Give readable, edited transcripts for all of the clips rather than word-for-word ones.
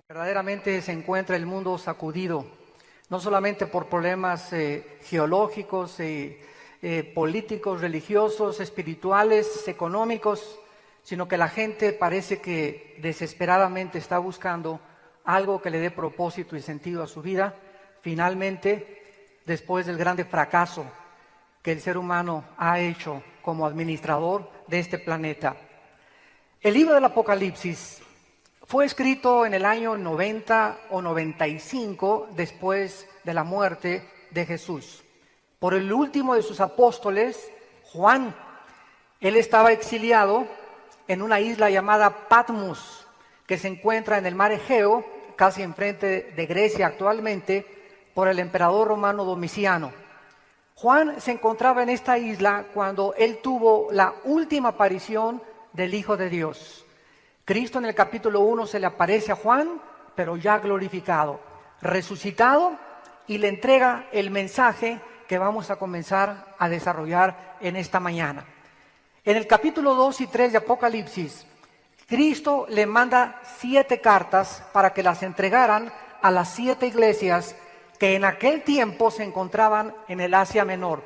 Verdaderamente se encuentra el mundo sacudido, no solamente por problemas geológicos, políticos, religiosos, espirituales, económicos, sino que la gente parece que desesperadamente está buscando algo que le dé propósito y sentido a su vida, finalmente, después del grande fracaso que el ser humano ha hecho como administrador de este planeta. El libro del Apocalipsis fue escrito en el año 90 o 95 después de la muerte de Jesús, por el último de sus apóstoles, Juan. Él estaba exiliado en una isla llamada Patmos, que se encuentra en el mar Egeo, casi enfrente de Grecia actualmente, por el emperador romano Domiciano. Juan se encontraba en esta isla cuando él tuvo la última aparición del Hijo de Dios. Cristo en el capítulo 1 se le aparece a Juan, pero ya glorificado, resucitado, y le entrega el mensaje que vamos a comenzar a desarrollar en esta mañana. En el capítulo 2 y 3 de Apocalipsis, Cristo le manda 7 cartas para que las entregaran a las 7 iglesias que en aquel tiempo se encontraban en el Asia Menor.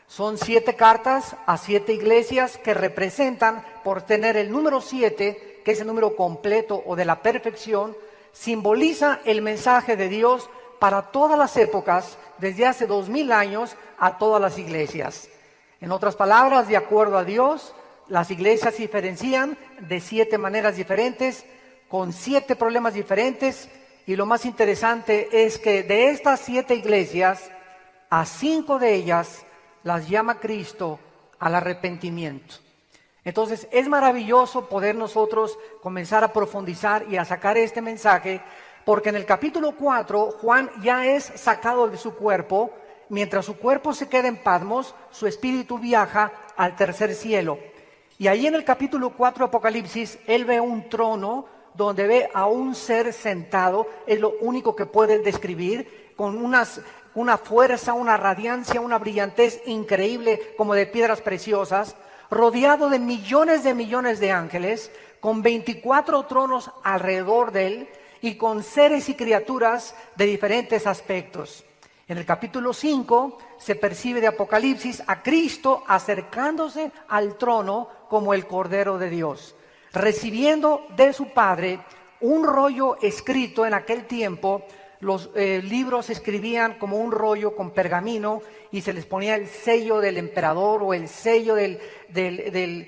Son 7 cartas a 7 iglesias que representan, por tener el número 7, que es el número completo o de la perfección, simboliza el mensaje de Dios para todas las épocas, desde hace 2000 años a todas las iglesias. En otras palabras, de acuerdo a Dios, las iglesias se diferencian de 7 maneras diferentes, con 7 problemas diferentes, y lo más interesante es que de estas 7 iglesias, a 5 de ellas las llama Cristo al arrepentimiento. Entonces es maravilloso poder nosotros comenzar a profundizar y a sacar este mensaje, porque en el capítulo 4 Juan ya es sacado de su cuerpo. Mientras su cuerpo se queda en Patmos, su espíritu viaja al tercer cielo. Y ahí en el capítulo 4 de Apocalipsis, él ve un trono donde ve a un ser sentado, es lo único que puede describir, con una fuerza, una radiancia, una brillantez increíble, como de piedras preciosas, rodeado de millones de ángeles, con 24 tronos alrededor de él y con seres y criaturas de diferentes aspectos. En el capítulo 5 se percibe de Apocalipsis a Cristo acercándose al trono como el Cordero de Dios, recibiendo de su Padre un rollo escrito. En aquel tiempo los libros se escribían como un rollo con pergamino y se les ponía el sello del emperador o el sello de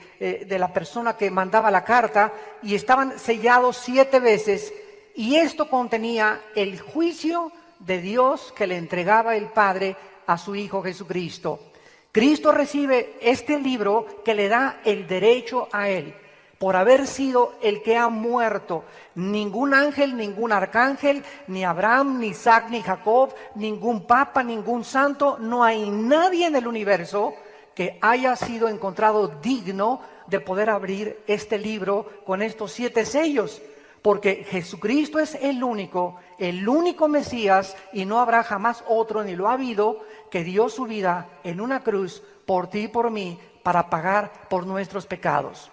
la persona que mandaba la carta, y estaban sellados 7 veces, y esto contenía el juicio de Dios que le entregaba el Padre a su Hijo Jesucristo. Cristo recibe este libro que le da el derecho a él, por haber sido el que ha muerto. Ningún ángel, ningún arcángel, ni Abraham, ni Isaac, ni Jacob, ningún papa, ningún santo, no hay nadie en el universo que haya sido encontrado digno de poder abrir este libro con estos 7 sellos, porque Jesucristo es el único Mesías, y no habrá jamás otro, ni lo ha habido, que dio su vida en una cruz por ti y por mí para pagar por nuestros pecados.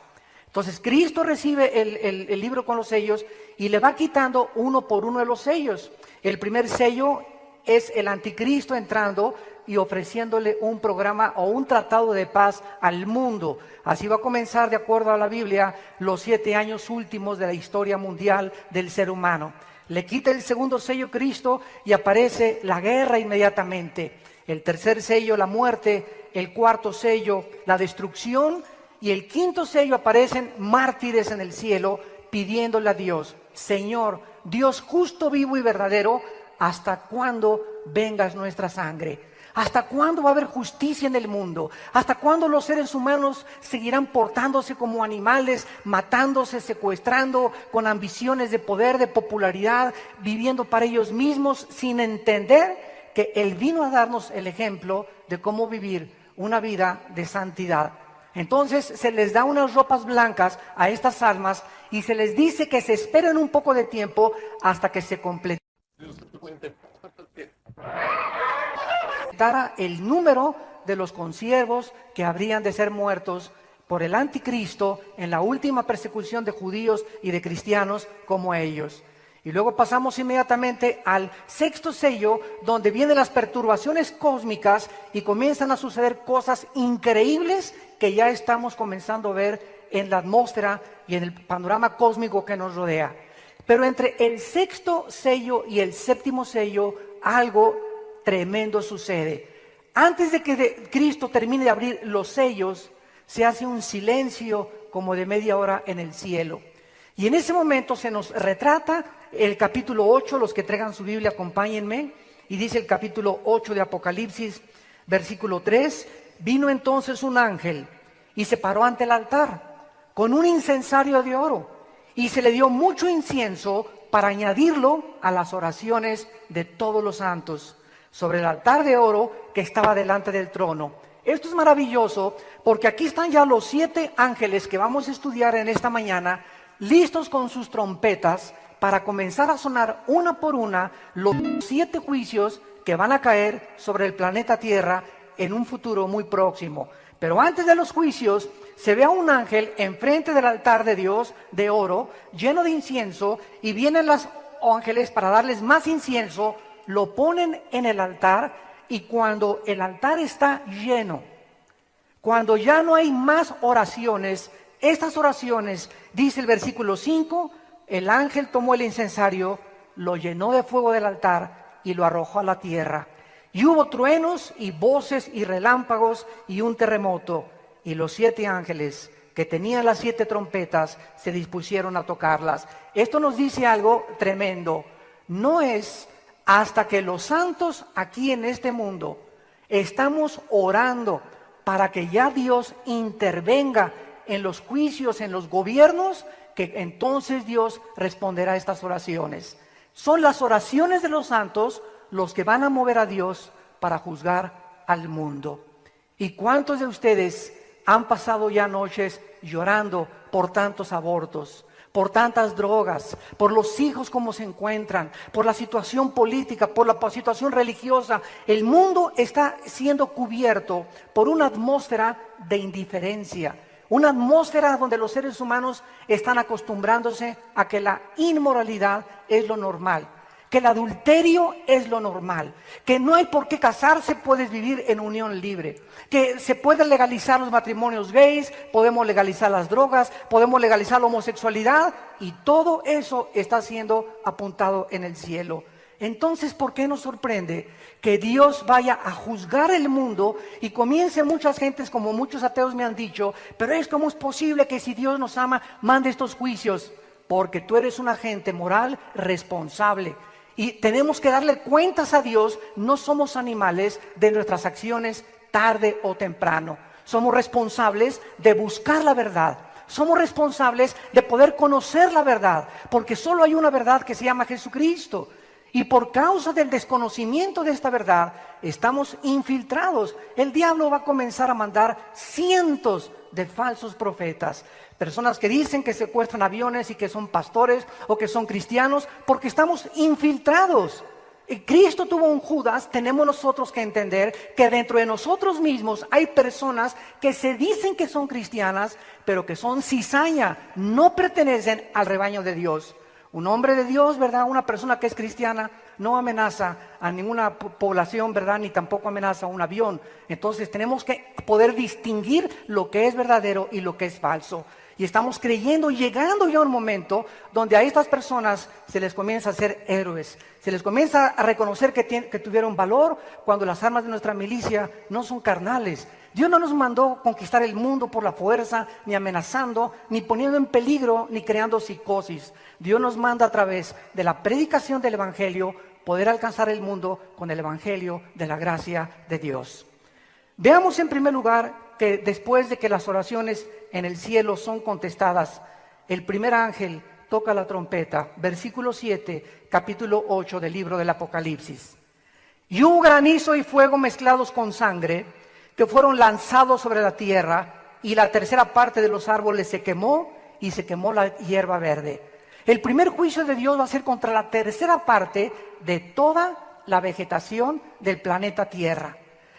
Entonces Cristo recibe el libro con los sellos y le va quitando uno por uno de los sellos. El primer sello es el anticristo entrando y ofreciéndole un programa o un tratado de paz al mundo. Así va a comenzar, de acuerdo a la Biblia, los 7 años últimos de la historia mundial del ser humano. Le quita el segundo sello Cristo y aparece la guerra inmediatamente. El tercer sello, la muerte. El cuarto sello, la destrucción. Y el quinto sello, aparecen mártires en el cielo pidiéndole a Dios: Señor, Dios justo, vivo y verdadero, ¿hasta cuándo vengas nuestra sangre? ¿Hasta cuándo va a haber justicia en el mundo? ¿Hasta cuándo los seres humanos seguirán portándose como animales, matándose, secuestrando, con ambiciones de poder, de popularidad, viviendo para ellos mismos, sin entender que Él vino a darnos el ejemplo de cómo vivir una vida de santidad? Entonces se les da unas ropas blancas a estas almas y se les dice que se esperen un poco de tiempo hasta que se complete el número de los consiervos que habrían de ser muertos por el anticristo en la última persecución de judíos y de cristianos como ellos. Y luego pasamos inmediatamente al sexto sello, donde vienen las perturbaciones cósmicas y comienzan a suceder cosas increíbles que ya estamos comenzando a ver en la atmósfera y en el panorama cósmico que nos rodea. Pero entre el sexto sello y el séptimo sello, algo tremendo sucede. Antes de que Cristo termine de abrir los sellos, se hace un silencio como de media hora en el cielo. Y en ese momento se nos retrata el capítulo 8, los que traigan su Biblia, acompáñenme, y dice el capítulo 8 de Apocalipsis, versículo 3, vino entonces un ángel y se paró ante el altar con un incensario de oro, y se le dio mucho incienso para añadirlo a las oraciones de todos los santos, sobre el altar de oro que estaba delante del trono. Esto es maravilloso porque aquí están ya los 7 ángeles que vamos a estudiar en esta mañana, listos con sus trompetas para comenzar a sonar una por una los 7 juicios que van a caer sobre el planeta Tierra en un futuro muy próximo. Pero antes de los juicios, se ve a un ángel enfrente del altar de Dios de oro, lleno de incienso, y vienen los ángeles para darles más incienso, lo ponen en el altar, y cuando el altar está lleno, cuando ya no hay más oraciones, estas oraciones, dice el versículo 5, el ángel tomó el incensario, lo llenó de fuego del altar y lo arrojó a la tierra. Y hubo truenos y voces y relámpagos y un terremoto. Y los 7 ángeles que tenían las 7 trompetas se dispusieron a tocarlas. Esto nos dice algo tremendo. No es hasta que los santos aquí en este mundo estamos orando para que ya Dios intervenga en los juicios, en los gobiernos, que entonces Dios responderá a estas oraciones. Son las oraciones de los santos los que van a mover a Dios para juzgar al mundo. ¿Y cuántos de ustedes han pasado ya noches llorando por tantos abortos, por tantas drogas, por los hijos como se encuentran, por la situación política, por la situación religiosa? El mundo está siendo cubierto por una atmósfera de indiferencia, una atmósfera donde los seres humanos están acostumbrándose a que la inmoralidad es lo normal, que el adulterio es lo normal, que no hay por qué casarse, puedes vivir en unión libre, que se pueden legalizar los matrimonios gays, podemos legalizar las drogas, podemos legalizar la homosexualidad, y todo eso está siendo apuntado en el cielo. Entonces, ¿por qué nos sorprende que Dios vaya a juzgar el mundo y comience muchas gentes, como muchos ateos me han dicho, pero ¿cómo es posible que si Dios nos ama, mande estos juicios? Porque tú eres un agente moral responsable. Y tenemos que darle cuentas a Dios, no somos animales de nuestras acciones tarde o temprano. Somos responsables de buscar la verdad. Somos responsables de poder conocer la verdad, porque solo hay una verdad que se llama Jesucristo. Y por causa del desconocimiento de esta verdad, estamos infiltrados. El diablo va a comenzar a mandar cientos de falsos profetas, personas que dicen que secuestran aviones y que son pastores o que son cristianos, porque estamos infiltrados. Cristo tuvo un Judas. Tenemos nosotros que entender que dentro de nosotros mismos hay personas que se dicen que son cristianas, pero que son cizaña, no pertenecen al rebaño de Dios. Un hombre de Dios, ¿verdad? Una persona que es cristiana no amenaza a ninguna población, ¿verdad? Ni tampoco amenaza a un avión. Entonces tenemos que poder distinguir lo que es verdadero y lo que es falso. Y estamos creyendo, llegando ya a un momento donde a estas personas se les comienza a hacer héroes. Se les comienza a reconocer que tuvieron valor cuando las armas de nuestra milicia no son carnales. Dios no nos mandó conquistar el mundo por la fuerza, ni amenazando, ni poniendo en peligro, ni creando psicosis. Dios nos manda a través de la predicación del Evangelio poder alcanzar el mundo con el Evangelio de la gracia de Dios. Veamos en primer lugar que después de que las oraciones en el cielo son contestadas, el primer ángel toca la trompeta. Versículo 7, capítulo 8 del libro del Apocalipsis. Y hubo granizo y fuego mezclados con sangre, que fueron lanzados sobre la tierra, y la tercera parte de los árboles se quemó, y se quemó la hierba verde. El primer juicio de Dios va a ser contra la tercera parte de toda la vegetación del planeta Tierra.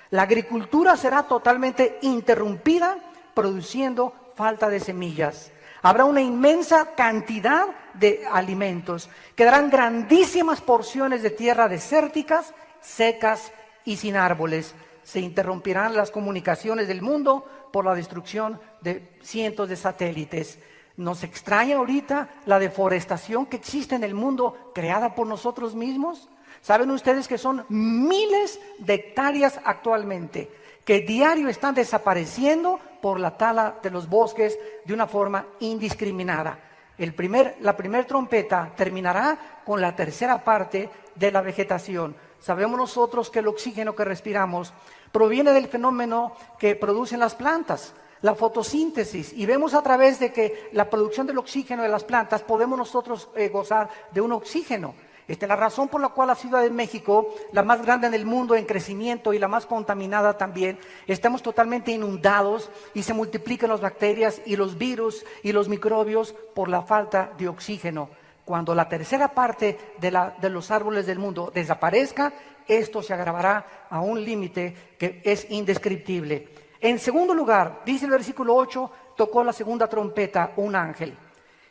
La agricultura será totalmente interrumpida, produciendo falta de semillas. Habrá una inmensa cantidad de alimentos. Quedarán grandísimas porciones de tierra desérticas, secas y sin árboles. Se interrumpirán las comunicaciones del mundo por la destrucción de cientos de satélites. ¿Nos extraña ahorita la deforestación que existe en el mundo creada por nosotros mismos? ¿Saben ustedes que son miles de hectáreas actualmente que diario están desapareciendo por la tala de los bosques de una forma indiscriminada? La primera trompeta terminará con la tercera parte de la vegetación. Sabemos nosotros que el oxígeno que respiramos proviene del fenómeno que producen las plantas, la fotosíntesis, y vemos a través de que la producción del oxígeno de las plantas podemos nosotros gozar de un oxígeno. Esta es la razón por la cual la Ciudad de México, la más grande en el mundo en crecimiento y la más contaminada también, estamos totalmente inundados y se multiplican las bacterias y los virus y los microbios por la falta de oxígeno. Cuando la tercera parte de los árboles del mundo desaparezca, esto se agravará a un límite que es indescriptible. En segundo lugar, dice el versículo 8, tocó la segunda trompeta un ángel,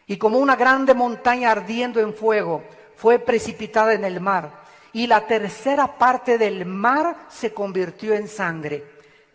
y como una grande montaña ardiendo en fuego, fue precipitada en el mar, y la tercera parte del mar se convirtió en sangre,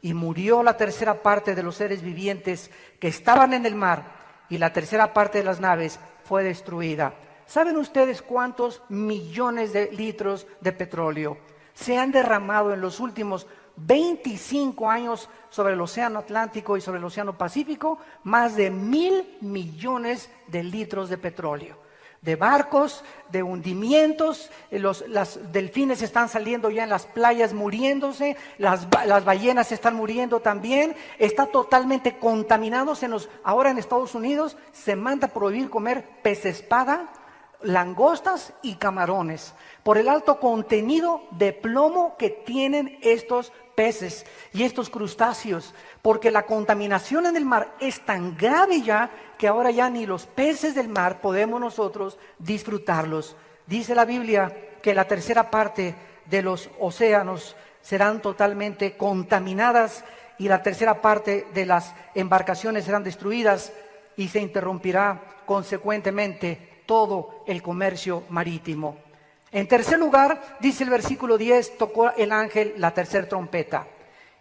y murió la tercera parte de los seres vivientes que estaban en el mar, y la tercera parte de las naves fue destruida. ¿Saben ustedes cuántos millones de litros de petróleo se han derramado en los últimos 25 años sobre el océano Atlántico y sobre el océano Pacífico? Más de 1,000 millones de litros de petróleo. De barcos, de hundimientos, las delfines están saliendo ya en las playas muriéndose, las ballenas están muriendo también, está totalmente contaminado. Ahora en Estados Unidos se manda a prohibir comer pez espada, langostas y camarones por el alto contenido de plomo que tienen estos peces y estos crustáceos, porque la contaminación en el mar es tan grave ya que ahora ya ni los peces del mar podemos nosotros disfrutarlos. Dice la Biblia que la tercera parte de los océanos serán totalmente contaminadas y la tercera parte de las embarcaciones serán destruidas y se interrumpirá consecuentemente todo el comercio marítimo. En tercer lugar, dice el versículo 10, tocó el ángel la tercera trompeta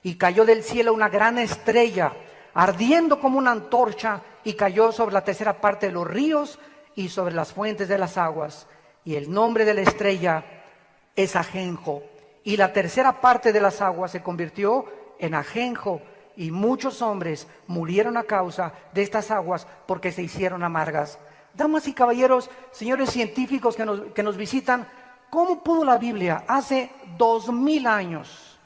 y cayó del cielo una gran estrella, ardiendo como una antorcha, y cayó sobre la tercera parte de los ríos y sobre las fuentes de las aguas. Y el nombre de la estrella es ajenjo. Y la tercera parte de las aguas se convirtió en ajenjo, y muchos hombres murieron a causa de estas aguas porque se hicieron amargas. Damas y caballeros, señores científicos que nos visitan, ¿cómo pudo la Biblia hace 2000 años,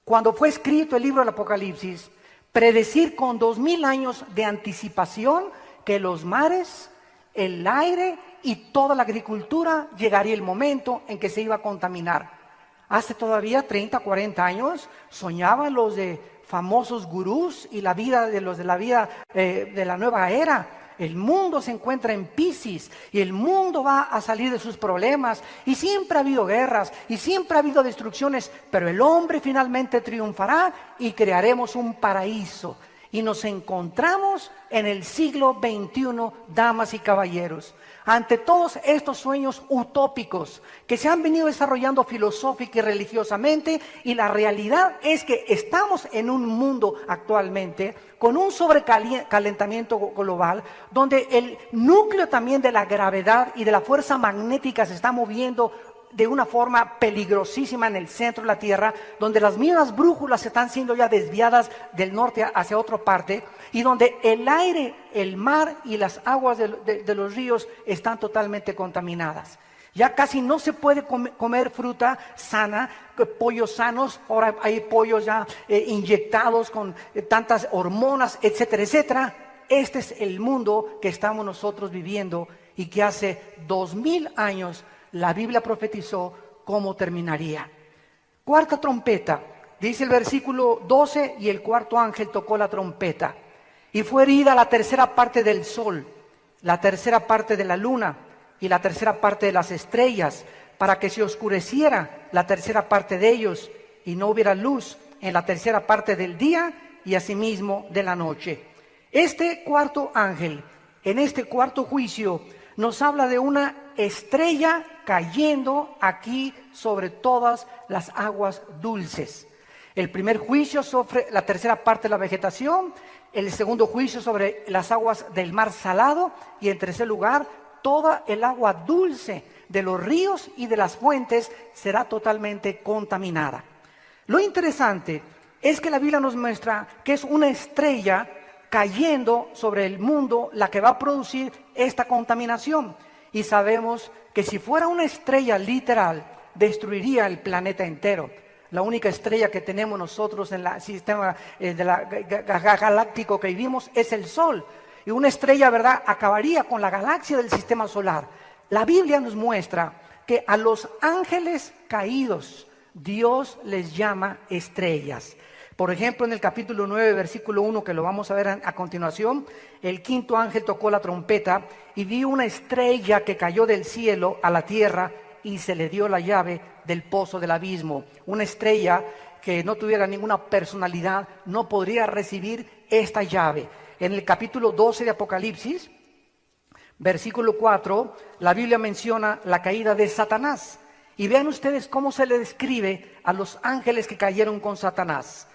cuando fue escrito el libro del Apocalipsis, predecir con 2000 años de anticipación que los mares, el aire y toda la agricultura llegaría el momento en que se iba a contaminar? Hace todavía 30, 40 años soñaban los de famosos gurús y la vida de los de la vida de la nueva era. El mundo se encuentra en Piscis y el mundo va a salir de sus problemas, y siempre ha habido guerras y siempre ha habido destrucciones, pero el hombre finalmente triunfará y crearemos un paraíso. Y nos encontramos en el siglo XXI, damas y caballeros, ante todos estos sueños utópicos que se han venido desarrollando filosófica y religiosamente, y la realidad es que estamos en un mundo actualmente con un sobrecalentamiento global, donde el núcleo también de la gravedad y de la fuerza magnética se está moviendo de una forma peligrosísima en el centro de la Tierra, donde las mismas brújulas están siendo ya desviadas del norte hacia otra parte, y donde el aire, el mar y las aguas de los ríos están totalmente contaminadas. Ya casi no se puede comer fruta sana, pollos sanos. Ahora hay pollos ya inyectados con tantas hormonas, etcétera, etcétera. Este es el mundo que estamos nosotros viviendo y que hace 2000 años la Biblia profetizó cómo terminaría. Cuarta trompeta, dice el versículo 12, y el cuarto ángel tocó la trompeta, y fue herida la tercera parte del sol, la tercera parte de la luna y la tercera parte de las estrellas, para que se oscureciera la tercera parte de ellos, y no hubiera luz en la tercera parte del día y asimismo de la noche. Este cuarto ángel en este cuarto juicio, nos habla de una estrella cayendo aquí sobre todas las aguas dulces. El primer juicio sobre la tercera parte de la vegetación, el segundo juicio sobre las aguas del mar salado y en tercer lugar, toda el agua dulce de los ríos y de las fuentes será totalmente contaminada. Lo interesante es que la Biblia nos muestra que es una estrella cayendo sobre el mundo la que va a producir esta contaminación. Y sabemos que si fuera una estrella literal, destruiría el planeta entero. La única estrella que tenemos nosotros en el sistema galáctico que vivimos es el Sol. Y una estrella, ¿verdad?, acabaría con la galaxia del sistema solar. La Biblia nos muestra que a los ángeles caídos Dios les llama estrellas. Por ejemplo, en el capítulo 9, versículo 1, que lo vamos a ver a continuación, el quinto ángel tocó la trompeta y vi una estrella que cayó del cielo a la tierra y se le dio la llave del pozo del abismo. Una estrella que no tuviera ninguna personalidad no podría recibir esta llave. En el capítulo 12 de Apocalipsis, versículo 4, la Biblia menciona la caída de Satanás. Y vean ustedes cómo se le describe a los ángeles que cayeron con Satanás.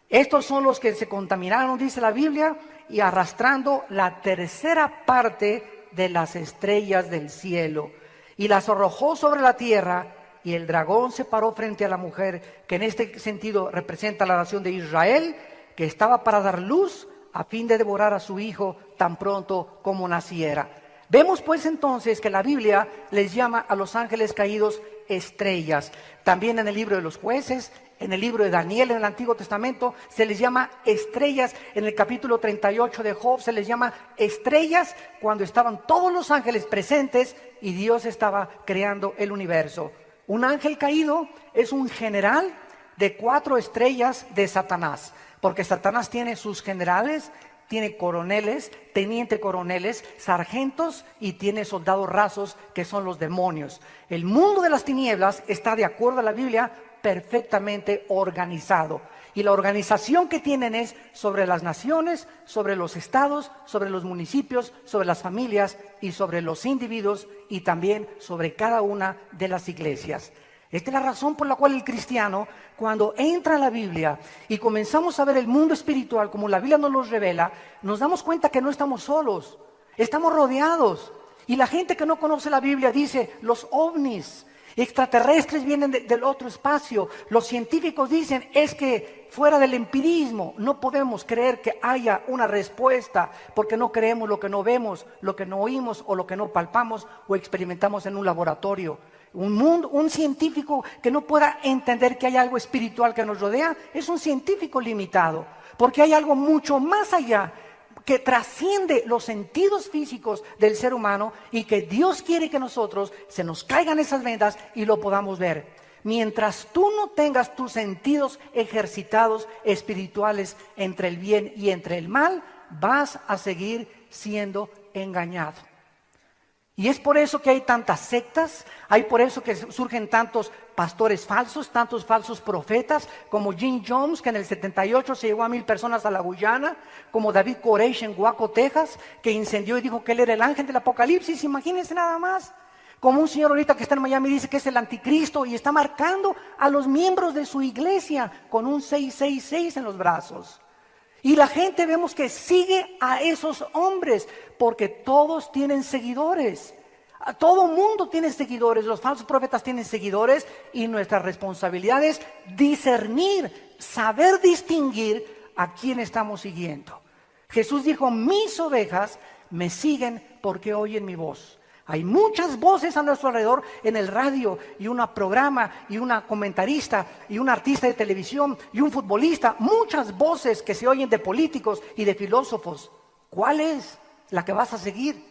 Estos son los que se contaminaron, dice la Biblia, y arrastrando la tercera parte de las estrellas del cielo. Y las arrojó sobre la tierra, y el dragón se paró frente a la mujer, que en este sentido representa la nación de Israel, que estaba para dar luz a fin de devorar a su hijo tan pronto como naciera. Vemos pues entonces que la Biblia les llama a los ángeles caídos estrellas. También en el libro de los jueces, en el libro de Daniel en el Antiguo Testamento, se les llama estrellas. En el capítulo 38 de Job se les llama estrellas cuando estaban todos los ángeles presentes y Dios estaba creando el universo. Un ángel caído es un general de 4 estrellas de Satanás, porque Satanás tiene sus generales, tiene coroneles, teniente coroneles, sargentos y tiene soldados rasos que son los demonios. El mundo de las tinieblas está, de acuerdo a la Biblia, perfectamente organizado. Y la organización que tienen es sobre las naciones, sobre los estados, sobre los municipios, sobre las familias y sobre los individuos y también sobre cada una de las iglesias. Esta es la razón por la cual el cristiano, cuando entra a la Biblia y comenzamos a ver el mundo espiritual como la Biblia nos lo revela, nos damos cuenta que no estamos solos, estamos rodeados. Y la gente que no conoce la Biblia dice, los ovnis, extraterrestres vienen del otro espacio. Los científicos dicen, es que fuera del empirismo no podemos creer que haya una respuesta, porque no creemos lo que no vemos, lo que no oímos o lo que no palpamos o experimentamos en un laboratorio. Un científico que no pueda entender que hay algo espiritual que nos rodea es un científico limitado, porque hay algo mucho más allá que trasciende los sentidos físicos del ser humano y que Dios quiere que nosotros se nos caigan esas vendas y lo podamos ver. Mientras tú no tengas tus sentidos ejercitados espirituales entre el bien y entre el mal, vas a seguir siendo engañado. Y es por eso que hay tantas sectas, hay por eso que surgen tantos pastores falsos, tantos falsos profetas, como Jim Jones, que en el 78 se llevó a 1,000 personas a la Guyana, como David Koresh en Waco, Texas, que incendió y dijo que él era el ángel del Apocalipsis, imagínense nada más. Como un señor ahorita que está en Miami dice que es el anticristo y está marcando a los miembros de su iglesia con un 666 en los brazos. Y la gente vemos que sigue a esos hombres porque todos tienen seguidores. Todo mundo tiene seguidores, los falsos profetas tienen seguidores y nuestra responsabilidad es discernir, saber distinguir a quién estamos siguiendo. Jesús dijo, mis ovejas me siguen porque oyen mi voz. Hay muchas voces a nuestro alrededor en el radio y un programa y una comentarista y un artista de televisión y un futbolista. Muchas voces que se oyen de políticos y de filósofos. ¿Cuál es la que vas a seguir?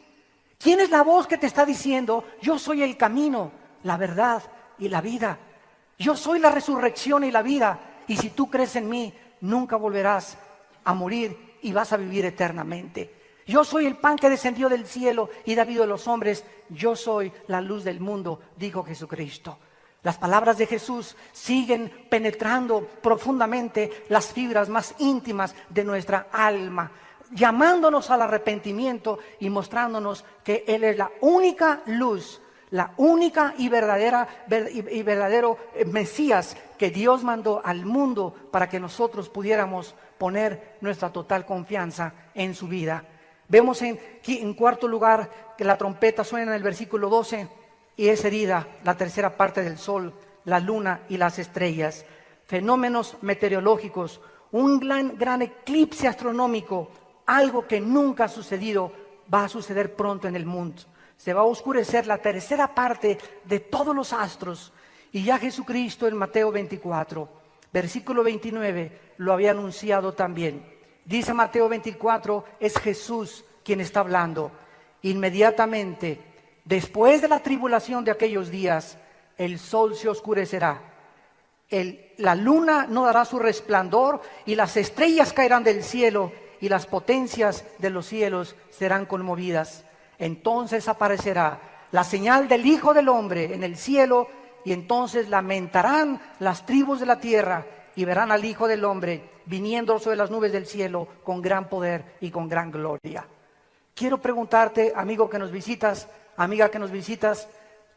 ¿Quién es la voz que te está diciendo, yo soy el camino, la verdad y la vida? Yo soy la resurrección y la vida. Y si tú crees en mí, nunca volverás a morir y vas a vivir eternamente. Yo soy el pan que descendió del cielo y da vida a los hombres. Yo soy la luz del mundo, dijo Jesucristo. Las palabras de Jesús siguen penetrando profundamente las fibras más íntimas de nuestra alma. llamándonos al arrepentimiento y mostrándonos que Él es la única luz, la única y verdadero Mesías que Dios mandó al mundo para que nosotros pudiéramos poner nuestra total confianza en su vida. Vemos en cuarto lugar que la trompeta suena en el versículo 12 y es herida la tercera parte del sol, la luna y las estrellas. Fenómenos meteorológicos, un gran eclipse astronómico, algo que nunca ha sucedido, va a suceder pronto en el mundo. Se va a oscurecer la tercera parte de todos los astros. Y ya Jesucristo en Mateo 24, versículo 29, lo había anunciado también. Dice Mateo 24, es Jesús quien está hablando. Inmediatamente, después de la tribulación de aquellos días, el sol se oscurecerá. La luna no dará su resplandor y las estrellas caerán del cielo y las potencias de los cielos serán conmovidas. Entonces aparecerá la señal del Hijo del Hombre en el cielo y entonces lamentarán las tribus de la tierra y verán al Hijo del Hombre viniendo sobre las nubes del cielo con gran poder y con gran gloria. Quiero preguntarte, amigo que nos visitas, amiga que nos visitas,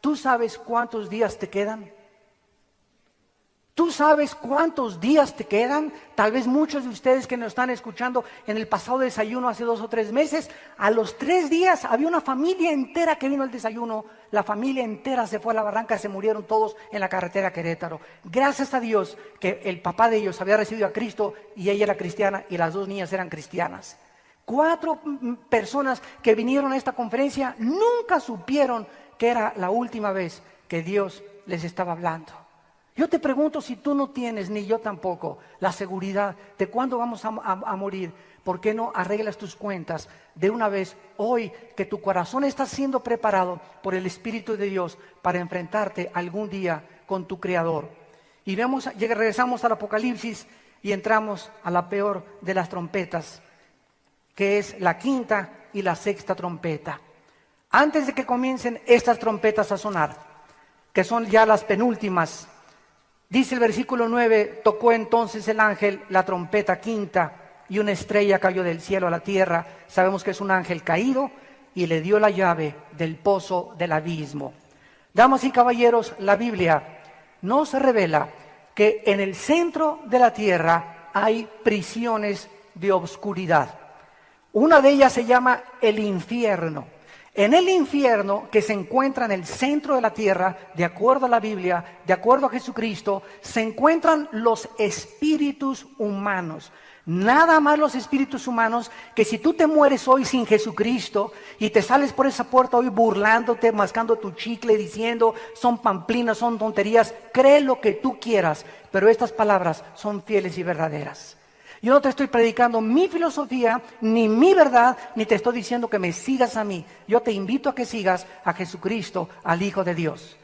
¿tú sabes cuántos días te quedan? ¿Tú sabes cuántos días te quedan? Tal vez muchos de ustedes que nos están escuchando en el pasado desayuno hace 2 o 3 meses, a los 3 días había una familia entera que vino al desayuno, la familia entera se fue a la barranca, se murieron todos en la carretera a Querétaro. Gracias a Dios que el papá de ellos había recibido a Cristo y ella era cristiana y las 2 niñas eran cristianas. 4 personas que vinieron a esta conferencia nunca supieron que era la última vez que Dios les estaba hablando. Yo te pregunto si tú no tienes, ni yo tampoco, la seguridad de cuándo vamos a morir. ¿Por qué no arreglas tus cuentas de una vez hoy que tu corazón está siendo preparado por el Espíritu de Dios para enfrentarte algún día con tu Creador? Y regresamos al Apocalipsis y entramos a la peor de las trompetas, que es la quinta y la sexta trompeta. Antes de que comiencen estas trompetas a sonar, que son ya las penúltimas, dice el versículo 9, tocó entonces el ángel la trompeta quinta y una estrella cayó del cielo a la tierra. Sabemos que es un ángel caído y le dio la llave del pozo del abismo. Damas y caballeros, la Biblia nos revela que en el centro de la tierra hay prisiones de obscuridad. Una de ellas se llama el infierno. En el infierno, que se encuentra en el centro de la tierra, de acuerdo a la Biblia, de acuerdo a Jesucristo, se encuentran los espíritus humanos. Nada más los espíritus humanos que si tú te mueres hoy sin Jesucristo y te sales por esa puerta hoy burlándote, mascando tu chicle, diciendo son pamplinas, son tonterías, cree lo que tú quieras, pero estas palabras son fieles y verdaderas. Yo no te estoy predicando mi filosofía, ni mi verdad, ni te estoy diciendo que me sigas a mí. Yo te invito a que sigas a Jesucristo, al Hijo de Dios.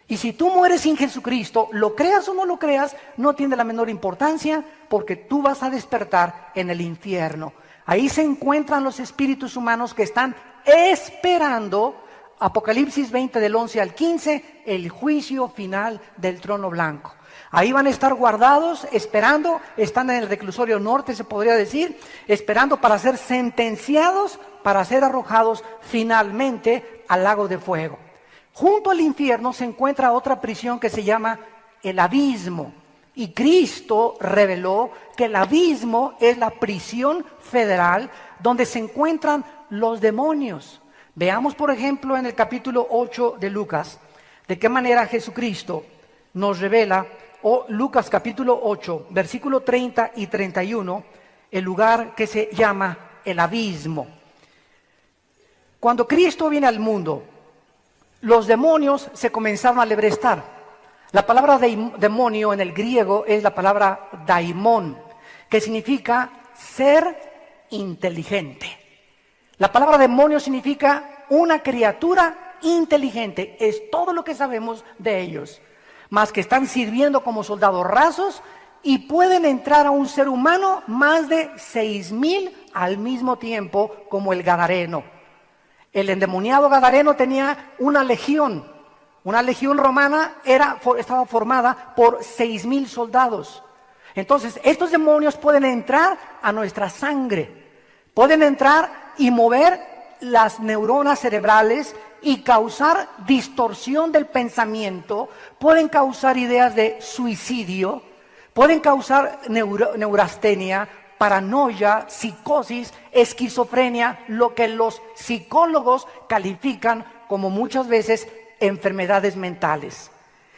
Y si tú mueres sin Jesucristo, lo creas o no lo creas, no tiene la menor importancia, porque tú vas a despertar en el infierno. Ahí se encuentran los espíritus humanos que están esperando, Apocalipsis 20 del 11 al 15, el juicio final del trono blanco. Ahí van a estar guardados, esperando, están en el reclusorio norte, se podría decir, esperando para ser sentenciados, para ser arrojados finalmente al lago de fuego. Junto al infierno se encuentra otra prisión que se llama el abismo. Y Cristo reveló que el abismo es la prisión federal donde se encuentran los demonios. Veamos, por ejemplo, en el capítulo 8 de Lucas, de qué manera Jesucristo nos revela, Lucas capítulo 8, versículo 30 y 31, el lugar que se llama el abismo. Cuando Cristo viene al mundo, los demonios se comenzaron a lebrestar. La palabra demonio en el griego es la palabra daimon, que significa ser inteligente. La palabra demonio significa una criatura inteligente, es todo lo que sabemos de ellos. Más que están sirviendo como soldados rasos y pueden entrar a un ser humano más de 6,000 al mismo tiempo, como el gadareno. El endemoniado gadareno tenía una legión romana, estaba formada por 6,000 soldados. Entonces, estos demonios pueden entrar a nuestra sangre. Pueden entrar y mover las neuronas cerebrales y causar distorsión del pensamiento, pueden causar ideas de suicidio, pueden causar neurastenia, paranoia, psicosis, esquizofrenia, lo que los psicólogos califican como muchas veces enfermedades mentales.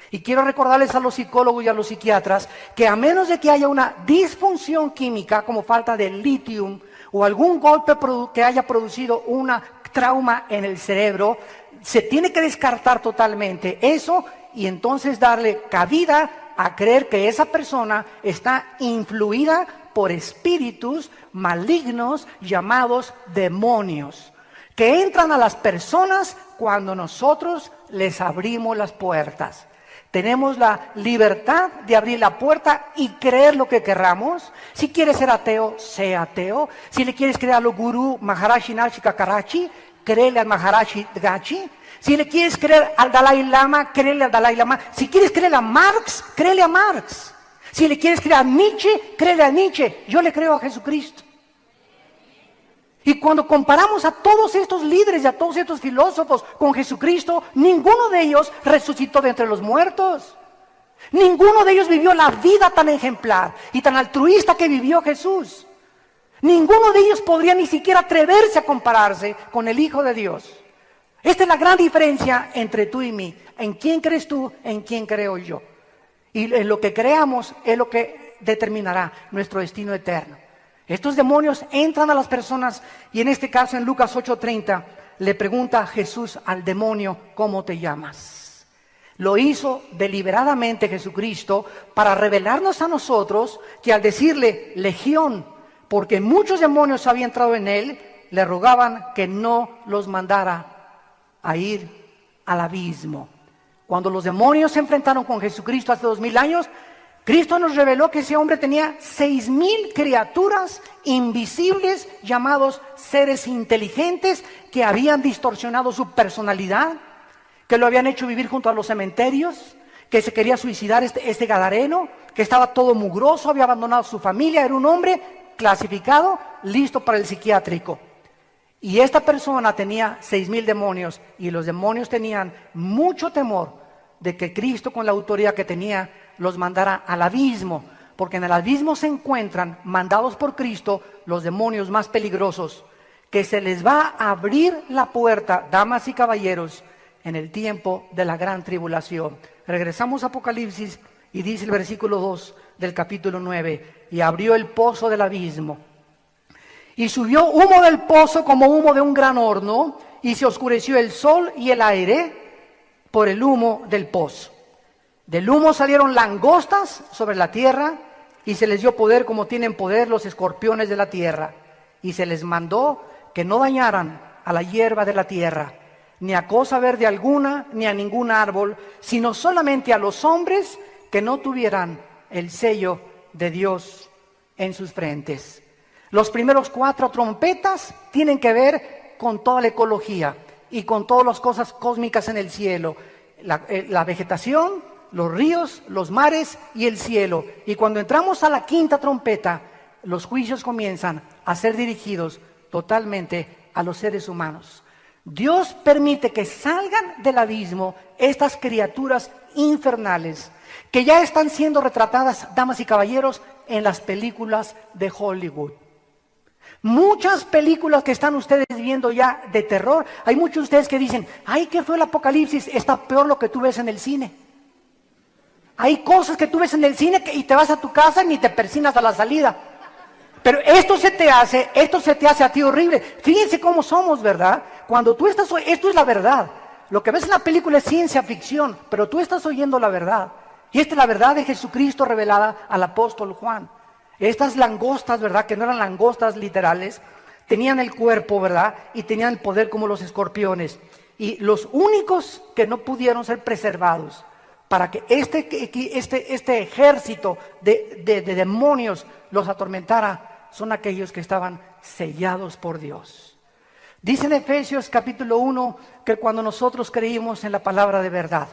Y quiero recordarles a los psicólogos y a los psiquiatras que a menos de que haya una disfunción química como falta de litio o algún golpe que haya producido una trauma en el cerebro, se tiene que descartar totalmente eso y entonces darle cabida a creer que esa persona está influida por espíritus malignos llamados demonios, que entran a las personas cuando nosotros les abrimos las puertas. Tenemos la libertad de abrir la puerta y creer lo que querramos. Si quieres ser ateo, sé ateo. Si le quieres creer a los gurú Maharaji Nashika Karachi, créele al Maharaji Gachi. Si le quieres creer al Dalai Lama, créele al Dalai Lama. Si quieres creer a Marx, créele a Marx. Si le quieres creer a Nietzsche, créele a Nietzsche. Yo le creo a Jesucristo. Y cuando comparamos a todos estos líderes y a todos estos filósofos con Jesucristo, ninguno de ellos resucitó de entre los muertos. Ninguno de ellos vivió la vida tan ejemplar y tan altruista que vivió Jesús. Ninguno de ellos podría ni siquiera atreverse a compararse con el Hijo de Dios. Esta es la gran diferencia entre tú y mí. ¿En quién crees tú? ¿En quién creo yo? Y en lo que creamos es lo que determinará nuestro destino eterno. Estos demonios entran a las personas y en este caso en Lucas 8:30 le pregunta a Jesús al demonio, ¿cómo te llamas? Lo hizo deliberadamente Jesucristo para revelarnos a nosotros que al decirle legión, porque muchos demonios habían entrado en él, le rogaban que no los mandara a ir al abismo. Cuando los demonios se enfrentaron con Jesucristo hace 2000 años, Cristo nos reveló que ese hombre tenía 6000 criaturas invisibles llamados seres inteligentes que habían distorsionado su personalidad, que lo habían hecho vivir junto a los cementerios, que se quería suicidar este gadareno, que estaba todo mugroso, había abandonado su familia, era un hombre clasificado, listo para el psiquiátrico. Y esta persona tenía 6000 demonios y los demonios tenían mucho temor de que Cristo con la autoridad que tenía los mandara al abismo, porque en el abismo se encuentran, mandados por Cristo, los demonios más peligrosos, que se les va a abrir la puerta, damas y caballeros, en el tiempo de la gran tribulación. Regresamos a Apocalipsis y dice el versículo 2 del capítulo 9, y abrió el pozo del abismo, y subió humo del pozo como humo de un gran horno, y se oscureció el sol y el aire por el humo del pozo. Del humo salieron langostas sobre la tierra y se les dio poder como tienen poder los escorpiones de la tierra. Y se les mandó que no dañaran a la hierba de la tierra, ni a cosa verde alguna, ni a ningún árbol, sino solamente a los hombres que no tuvieran el sello de Dios en sus frentes. Los primeros 4 trompetas tienen que ver con toda la ecología y con todas las cosas cósmicas en el cielo, la vegetación, los ríos, los mares y el cielo. Y cuando entramos a la 5ª trompeta, los juicios comienzan a ser dirigidos totalmente a los seres humanos. Dios permite que salgan del abismo estas criaturas infernales que ya están siendo retratadas, damas y caballeros, en las películas de Hollywood. Muchas películas que están ustedes viendo ya de terror, hay muchos de ustedes que dicen, ay, ¿qué fue el Apocalipsis? Está peor lo que tú ves en el cine. Hay cosas que tú ves en el cine y te vas a tu casa y ni te persinas a la salida. Pero esto se te hace a ti horrible. Fíjense cómo somos, ¿verdad? Cuando tú estás, esto es la verdad. Lo que ves en la película es ciencia ficción, pero tú estás oyendo la verdad. Y esta es la verdad de Jesucristo revelada al apóstol Juan. Estas langostas, ¿verdad? Que no eran langostas literales, tenían el cuerpo, ¿verdad? Y tenían el poder como los escorpiones. Y los únicos que no pudieron ser preservados para que este ejército de demonios los atormentara son aquellos que estaban sellados por Dios. Dice en Efesios capítulo 1 que cuando nosotros creímos en la palabra de verdad,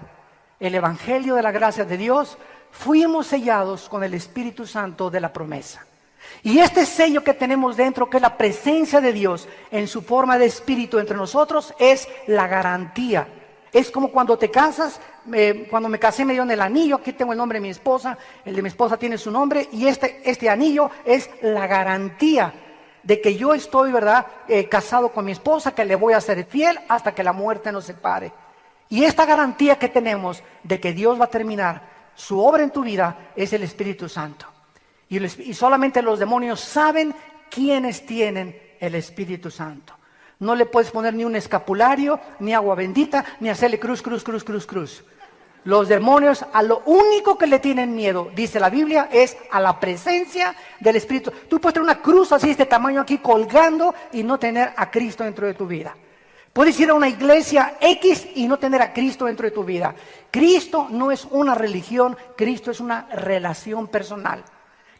el evangelio de la gracia de Dios, fuimos sellados con el Espíritu Santo de la promesa. Y este sello que tenemos dentro, que es la presencia de Dios en su forma de espíritu entre nosotros, es la garantía. Es como cuando te casas, cuando me casé me dieron el anillo, aquí tengo el nombre de mi esposa, el de mi esposa tiene su nombre, y este anillo es la garantía de que yo estoy, ¿verdad?, casado con mi esposa, que le voy a ser fiel hasta que la muerte nos separe. Y esta garantía que tenemos de que Dios va a terminar su obra en tu vida es el Espíritu Santo. Y solamente los demonios saben quiénes tienen el Espíritu Santo. No le puedes poner ni un escapulario, ni agua bendita, ni hacerle cruz, cruz, cruz, cruz, cruz. Los demonios a lo único que le tienen miedo, dice la Biblia, es a la presencia del Espíritu. Tú puedes tener una cruz así de este tamaño aquí colgando y no tener a Cristo dentro de tu vida. Puedes ir a una iglesia X y no tener a Cristo dentro de tu vida. Cristo no es una religión, Cristo es una relación personal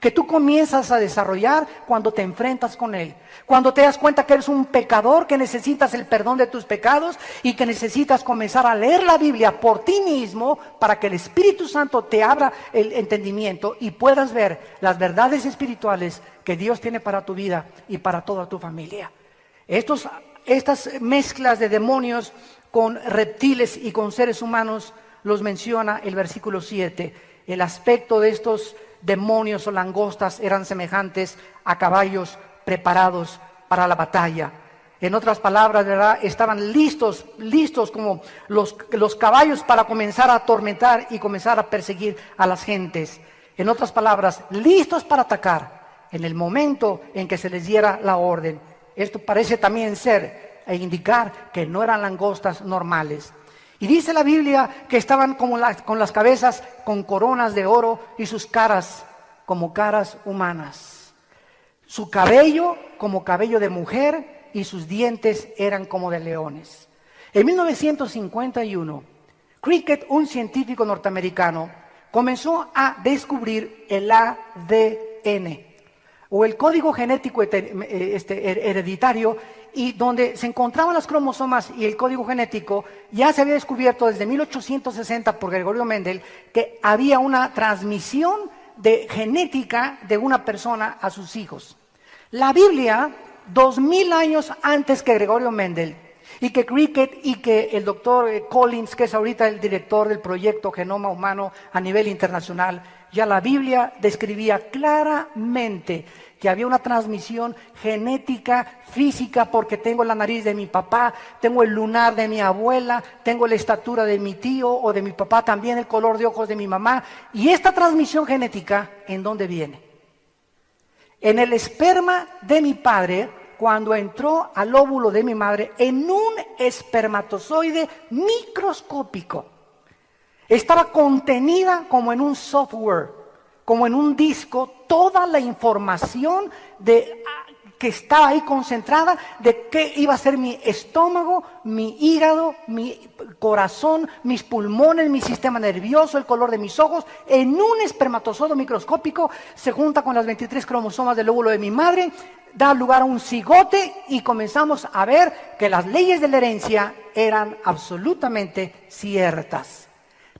que tú comienzas a desarrollar cuando te enfrentas con Él. Cuando te das cuenta que eres un pecador, que necesitas el perdón de tus pecados y que necesitas comenzar a leer la Biblia por ti mismo para que el Espíritu Santo te abra el entendimiento y puedas ver las verdades espirituales que Dios tiene para tu vida y para toda tu familia. Estas mezclas de demonios con reptiles y con seres humanos los menciona el versículo 7. El aspecto de estos demonios o langostas eran semejantes a caballos preparados para la batalla. En otras palabras, ¿verdad?, estaban listos como los caballos para comenzar a atormentar y comenzar a perseguir a las gentes. En otras palabras, listos para atacar en el momento en que se les diera la orden. Esto parece también ser e indicar que no eran langostas normales. Y dice la Biblia que estaban con las cabezas con coronas de oro y sus caras como caras humanas. Su cabello como cabello de mujer y sus dientes eran como de leones. En 1951, Cricket, un científico norteamericano, comenzó a descubrir el ADN o el código genético hereditario, y donde se encontraban las cromosomas y el código genético. Ya se había descubierto desde 1860 por Gregorio Mendel que había una transmisión de genética de una persona a sus hijos. La Biblia, 2000 años antes que Gregorio Mendel y que Cricket y que el doctor Collins, que es ahorita el director del proyecto Genoma Humano a nivel internacional, ya la Biblia describía claramente que había una transmisión genética, física, porque tengo la nariz de mi papá, tengo el lunar de mi abuela, tengo la estatura de mi tío o de mi papá, también el color de ojos de mi mamá. Y esta transmisión genética, ¿en dónde viene? En el esperma de mi padre, cuando entró al óvulo de mi madre, en un espermatozoide microscópico. Estaba contenida como en un software, como en un disco, toda la información que estaba ahí concentrada de qué iba a ser mi estómago, mi hígado, mi corazón, mis pulmones, mi sistema nervioso, el color de mis ojos. En un espermatozoide microscópico se junta con las 23 cromosomas del óvulo de mi madre, da lugar a un cigote y comenzamos a ver que las leyes de la herencia eran absolutamente ciertas.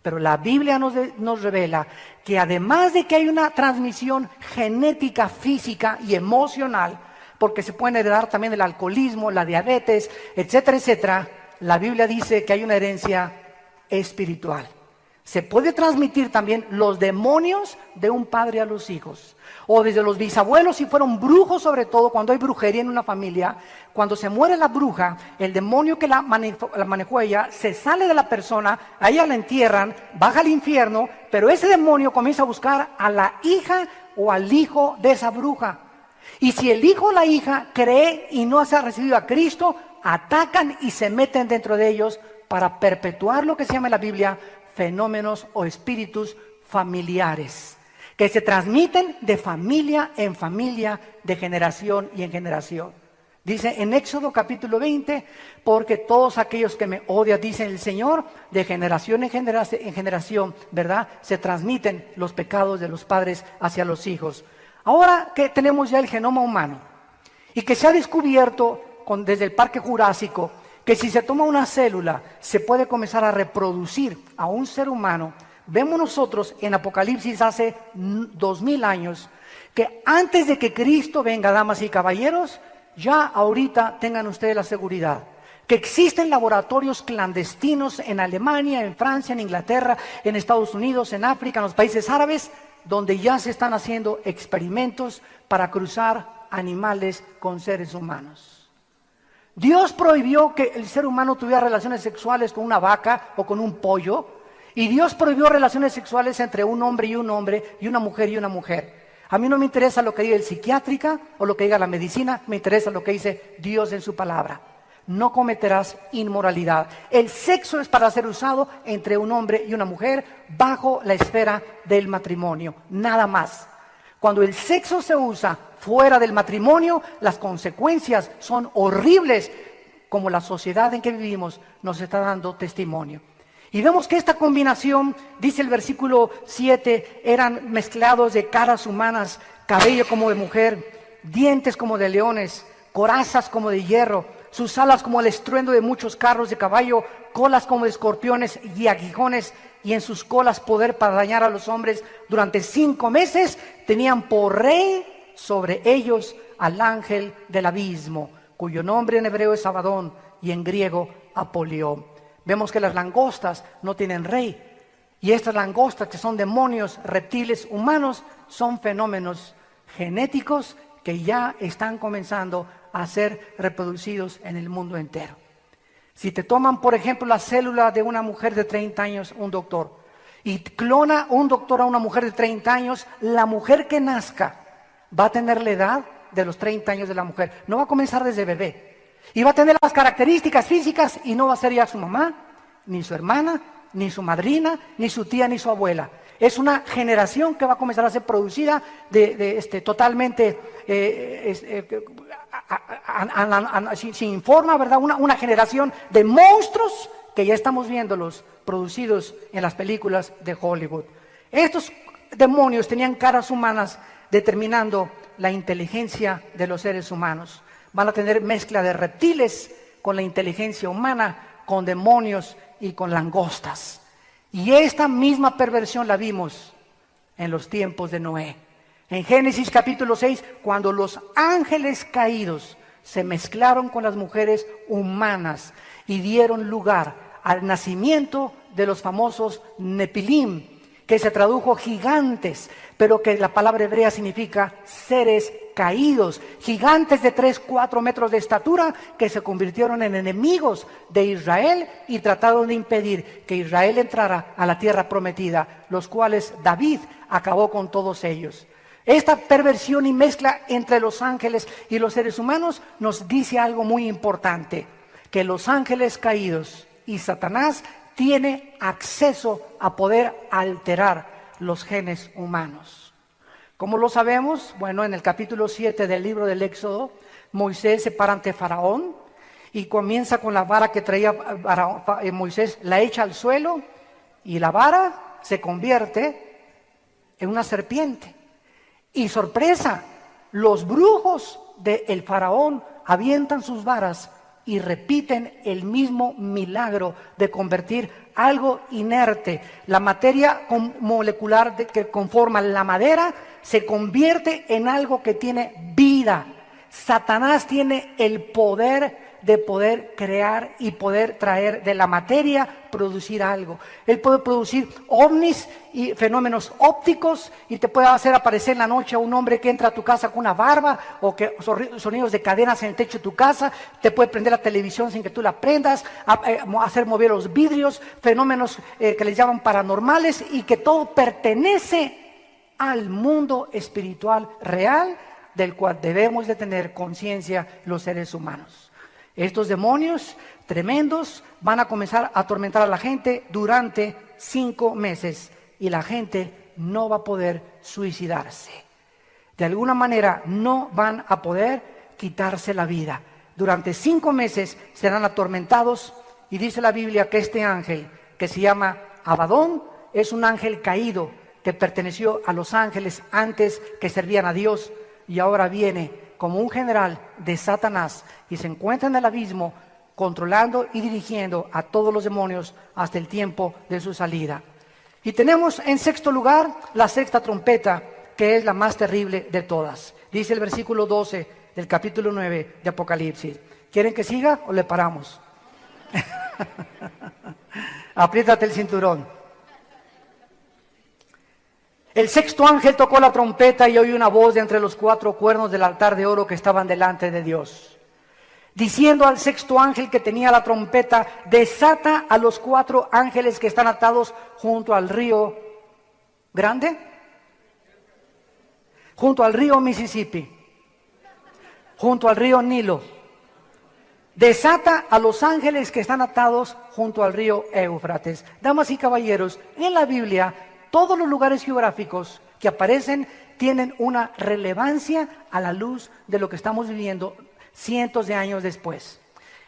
Pero la Biblia nos revela que además de que hay una transmisión genética, física y emocional, porque se pueden heredar también el alcoholismo, la diabetes, etcétera, etcétera, la Biblia dice que hay una herencia espiritual. Se puede transmitir también los demonios de un padre a los hijos, o desde los bisabuelos si fueron brujos, sobre todo cuando hay brujería en una familia. Cuando se muere la bruja, el demonio que la manejó ella se sale de la persona, a ella la entierran, baja al infierno, pero ese demonio comienza a buscar a la hija o al hijo de esa bruja. Y si el hijo o la hija cree y no se ha recibido a Cristo, atacan y se meten dentro de ellos para perpetuar lo que se llama en la Biblia fenómenos o espíritus familiares, que se transmiten de familia en familia, de generación y en generación. Dice en Éxodo capítulo 20, porque todos aquellos que me odian, dice el Señor, de generación en generación, ¿verdad? Se transmiten los pecados de los padres hacia los hijos. Ahora que tenemos ya el genoma humano y que se ha descubierto desde el Parque Jurásico que si se toma una célula se puede comenzar a reproducir a un ser humano, vemos nosotros en Apocalipsis hace 2000 años, que antes de que Cristo venga, damas y caballeros, ya ahorita tengan ustedes la seguridad, que existen laboratorios clandestinos en Alemania, en Francia, en Inglaterra, en Estados Unidos, en África, en los países árabes, donde ya se están haciendo experimentos para cruzar animales con seres humanos. Dios prohibió que el ser humano tuviera relaciones sexuales con una vaca o con un pollo, y Dios prohibió relaciones sexuales entre un hombre y una mujer y una mujer. A mí no me interesa lo que diga el psiquiátrica o lo que diga la medicina, me interesa lo que dice Dios en su palabra. No cometerás inmoralidad. El sexo es para ser usado entre un hombre y una mujer bajo la esfera del matrimonio, nada más. Cuando el sexo se usa fuera del matrimonio, las consecuencias son horribles, como la sociedad en que vivimos nos está dando testimonio. Y vemos que esta combinación, dice el versículo 7, eran mezclados de caras humanas, cabello como de mujer, dientes como de leones, corazas como de hierro, sus alas como el estruendo de muchos carros de caballo, colas como de escorpiones y aguijones, y en sus colas poder para dañar a los hombres. Durante 5 meses tenían por rey sobre ellos al ángel del abismo, cuyo nombre en hebreo es Abadón y en griego Apolión. Vemos que las langostas no tienen rey, y estas langostas, que son demonios, reptiles, humanos, son fenómenos genéticos que ya están comenzando a ser reproducidos en el mundo entero. Si te toman, por ejemplo, la célula de una mujer de 30 años, un doctor, y clona un doctor a una mujer de 30 años, la mujer que nazca va a tener la edad de los 30 años de la mujer. No va a comenzar desde bebé. Y va a tener las características físicas y no va a ser ya su mamá, ni su hermana, ni su madrina, ni su tía, ni su abuela. Es una generación que va a comenzar a ser producida totalmente sin forma, ¿verdad? Una generación de monstruos que ya estamos viéndolos producidos en las películas de Hollywood. Estos demonios tenían caras humanas, determinando la inteligencia de los seres humanos. Van a tener mezcla de reptiles con la inteligencia humana, con demonios y con langostas. Y esta misma perversión la vimos en los tiempos de Noé. En Génesis capítulo 6, cuando los ángeles caídos se mezclaron con las mujeres humanas y dieron lugar al nacimiento de los famosos Nepilim, que se tradujo gigantes, pero que la palabra hebrea significa seres caídos, gigantes de 3-4 metros de estatura que se convirtieron en enemigos de Israel y trataron de impedir que Israel entrara a la tierra prometida, los cuales David acabó con todos ellos. Esta perversión y mezcla entre los ángeles y los seres humanos nos dice algo muy importante, que los ángeles caídos y Satanás tiene acceso a poder alterar los genes humanos. ¿Cómo lo sabemos? Bueno, en el capítulo 7 del libro del Éxodo, Moisés se para ante Faraón y comienza con la vara que traía Moisés, la echa al suelo y la vara se convierte en una serpiente. Y sorpresa, los brujos del Faraón avientan sus varas y repiten el mismo milagro de convertir algo inerte, la materia molecular que conforma la madera, se convierte en algo que tiene vida. Satanás tiene el poder de poder crear y poder traer de la materia, producir algo. Él puede producir ovnis y fenómenos ópticos y te puede hacer aparecer en la noche a un hombre que entra a tu casa con una barba o que sonidos de cadenas en el techo de tu casa, te puede prender la televisión sin que tú la prendas, hacer mover los vidrios, fenómenos que les llaman paranormales y que todo pertenece al mundo espiritual real del cual debemos de tener conciencia los seres humanos. Estos demonios tremendos van a comenzar a atormentar a la gente durante 5 meses y la gente no va a poder suicidarse. De alguna manera no van a poder quitarse la vida. Durante 5 meses serán atormentados y dice la Biblia que este ángel, que se llama Abadón, es un ángel caído que perteneció a los ángeles antes que servían a Dios y ahora viene como un general de Satanás y se encuentra en el abismo controlando y dirigiendo a todos los demonios hasta el tiempo de su salida. Y tenemos en sexto lugar la sexta trompeta, que es la más terrible de todas. Dice el versículo 12 del capítulo 9 de Apocalipsis. ¿Quieren que siga o le paramos? Apriétate el cinturón. El sexto ángel tocó la trompeta y oí una voz de entre los cuatro cuernos del altar de oro que estaban delante de Dios, diciendo al sexto ángel que tenía la trompeta: desata a los cuatro ángeles que están atados junto al río grande, junto al río Mississippi, junto al río Nilo. Desata a los ángeles que están atados junto al río Éufrates. Damas y caballeros, en la Biblia todos los lugares geográficos que aparecen tienen una relevancia a la luz de lo que estamos viviendo cientos de años después.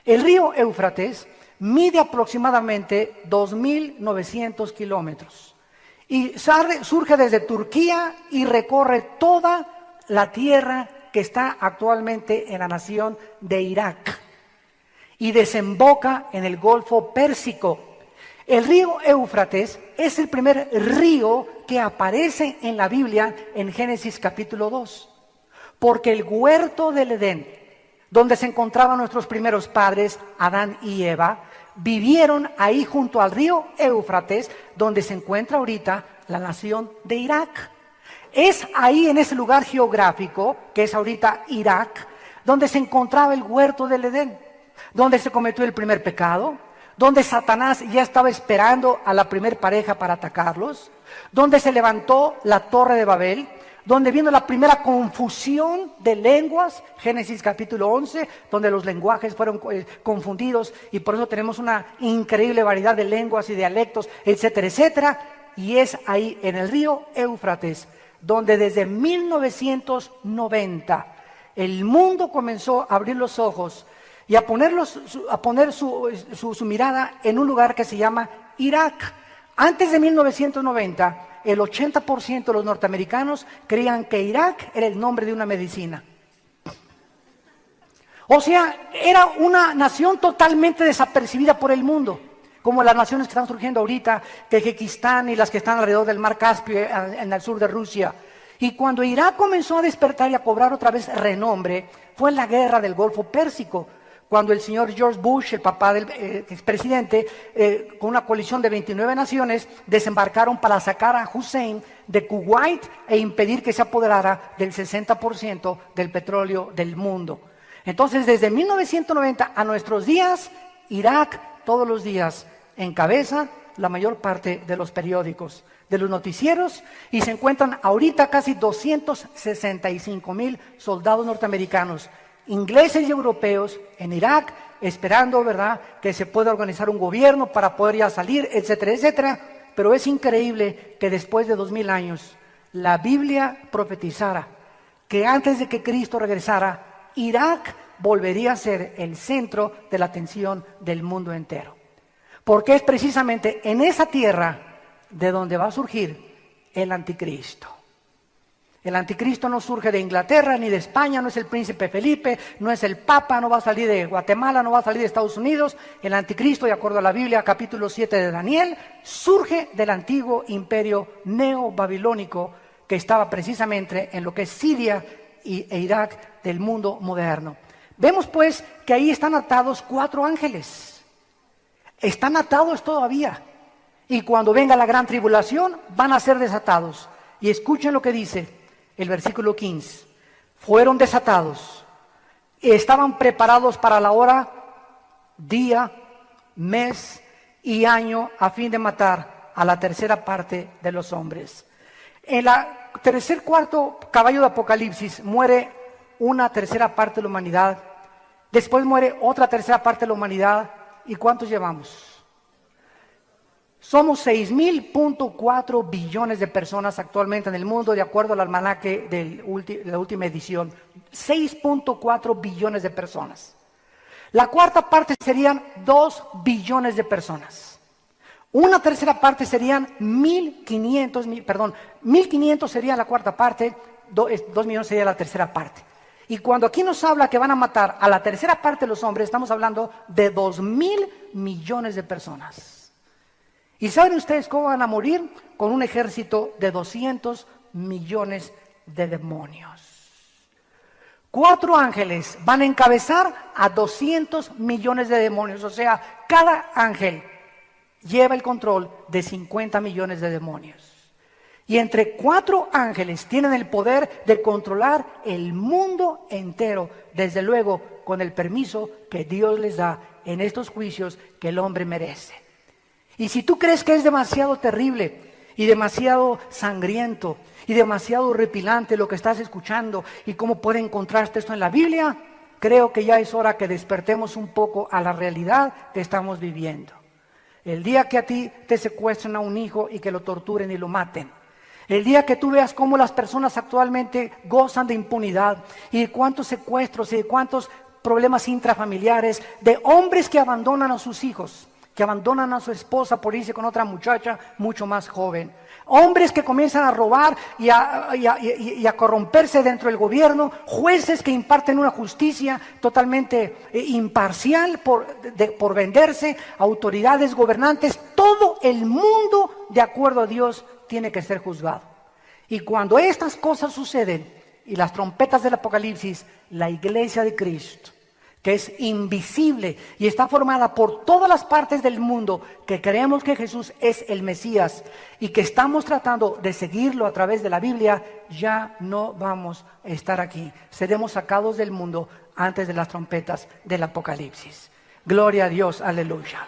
El río Éufrates mide aproximadamente 2.900 kilómetros y surge desde Turquía y recorre toda la tierra que está actualmente en la nación de Irak y desemboca en el Golfo Pérsico. El río Éufrates es el primer río que aparece en la Biblia en Génesis capítulo 2, porque el huerto del Edén, donde se encontraban nuestros primeros padres, Adán y Eva, vivieron ahí junto al río Éufrates, donde se encuentra ahorita la nación de Irak. Es ahí, en ese lugar geográfico, que es ahorita Irak, donde se encontraba el huerto del Edén, donde se cometió el primer pecado, donde Satanás ya estaba esperando a la primer pareja para atacarlos, donde se levantó la torre de Babel, donde vino la primera confusión de lenguas, Génesis capítulo 11, donde los lenguajes fueron confundidos y por eso tenemos una increíble variedad de lenguas y dialectos, etcétera, etcétera. Y es ahí en el río Éufrates donde desde 1990 el mundo comenzó a abrir los ojos y a poner su mirada en un lugar que se llama Irak. Antes de 1990, el 80% de los norteamericanos creían que Irak era el nombre de una medicina. O sea, era una nación totalmente desapercibida por el mundo, como las naciones que están surgiendo ahorita, Tayikistán y las que están alrededor del mar Caspio, en el sur de Rusia. Y cuando Irak comenzó a despertar y a cobrar otra vez renombre, fue en la guerra del Golfo Pérsico, cuando el señor George Bush, el papá del expresidente, con una coalición de 29 naciones, desembarcaron para sacar a Hussein de Kuwait e impedir que se apoderara del 60% del petróleo del mundo. Entonces, desde 1990 a nuestros días, Irak todos los días encabeza la mayor parte de los periódicos, de los noticieros, y se encuentran ahorita casi 265,000 soldados norteamericanos, ingleses y europeos en Irak, esperando, ¿verdad?, que se pueda organizar un gobierno para poder ya salir, etcétera, etcétera. Pero es increíble que después de 2000 años la Biblia profetizara que antes de que Cristo regresara, Irak volvería a ser el centro de la atención del mundo entero. Porque es precisamente en esa tierra de donde va a surgir el anticristo. El anticristo no surge de Inglaterra ni de España, no es el príncipe Felipe, no es el papa, no va a salir de Guatemala, no va a salir de Estados Unidos. El anticristo, de acuerdo a la Biblia, capítulo 7 de Daniel, surge del antiguo imperio neobabilónico que estaba precisamente en lo que es Siria e Irak del mundo moderno. Vemos pues que ahí están atados 4 ángeles. Están atados todavía. Y cuando venga la gran tribulación, van a ser desatados. Y escuchen lo que dice el versículo 15. Fueron desatados. Estaban preparados para la hora, día, mes y año a fin de matar a la tercera parte de los hombres. En la cuarto caballo de Apocalipsis muere una tercera parte de la humanidad. Después muere otra tercera parte de la humanidad. ¿Y cuántos llevamos? Somos 6.4 billones de personas actualmente en el mundo, de acuerdo al almanaque de la última edición. 6.4 billones de personas. La cuarta parte serían 2 billones de personas. Una tercera parte serían 1.500 sería la cuarta parte, 2 millones sería la tercera parte. Y cuando aquí nos habla que van a matar a la tercera parte de los hombres, estamos hablando de 2.000 millones de personas. ¿Y saben ustedes cómo van a morir? Con un ejército de 200 millones de demonios. 4 ángeles van a encabezar a 200 millones de demonios. O sea, cada ángel lleva el control de 50 millones de demonios. Y entre 4 ángeles tienen el poder de controlar el mundo entero, desde luego con el permiso que Dios les da en estos juicios que el hombre merece. Y si tú crees que es demasiado terrible y demasiado sangriento y demasiado horripilante lo que estás escuchando y cómo puede encontrarte esto en la Biblia, creo que ya es hora que despertemos un poco a la realidad que estamos viviendo. El día que a ti te secuestren a un hijo y que lo torturen y lo maten. El día que tú veas cómo las personas actualmente gozan de impunidad y de cuántos secuestros y de cuántos problemas intrafamiliares, de hombres que abandonan a sus hijos, que abandonan a su esposa por irse con otra muchacha mucho más joven. Hombres que comienzan a robar y a corromperse dentro del gobierno, jueces que imparten una justicia totalmente imparcial por venderse, autoridades gobernantes, todo el mundo de acuerdo a Dios tiene que ser juzgado. Y cuando estas cosas suceden y las trompetas del Apocalipsis, la iglesia de Cristo, que es invisible y está formada por todas las partes del mundo que creemos que Jesús es el Mesías y que estamos tratando de seguirlo a través de la Biblia, ya no vamos a estar aquí. Seremos sacados del mundo antes de las trompetas del Apocalipsis. Gloria a Dios, aleluya.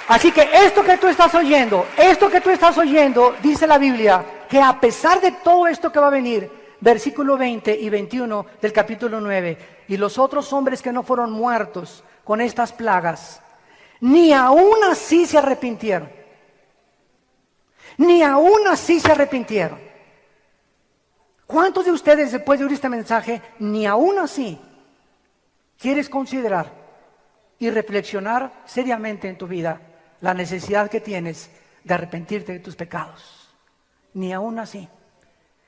Así que esto que tú estás oyendo, dice la Biblia, que a pesar de todo esto que va a venir, versículo 20 y 21 del capítulo 9, y los otros hombres que no fueron muertos con estas plagas, ni aún así se arrepintieron. Ni aún así se arrepintieron. ¿Cuántos de ustedes, después de oír este mensaje, ni aún así quieres considerar y reflexionar seriamente en tu vida la necesidad que tienes de arrepentirte de tus pecados? Ni aún así.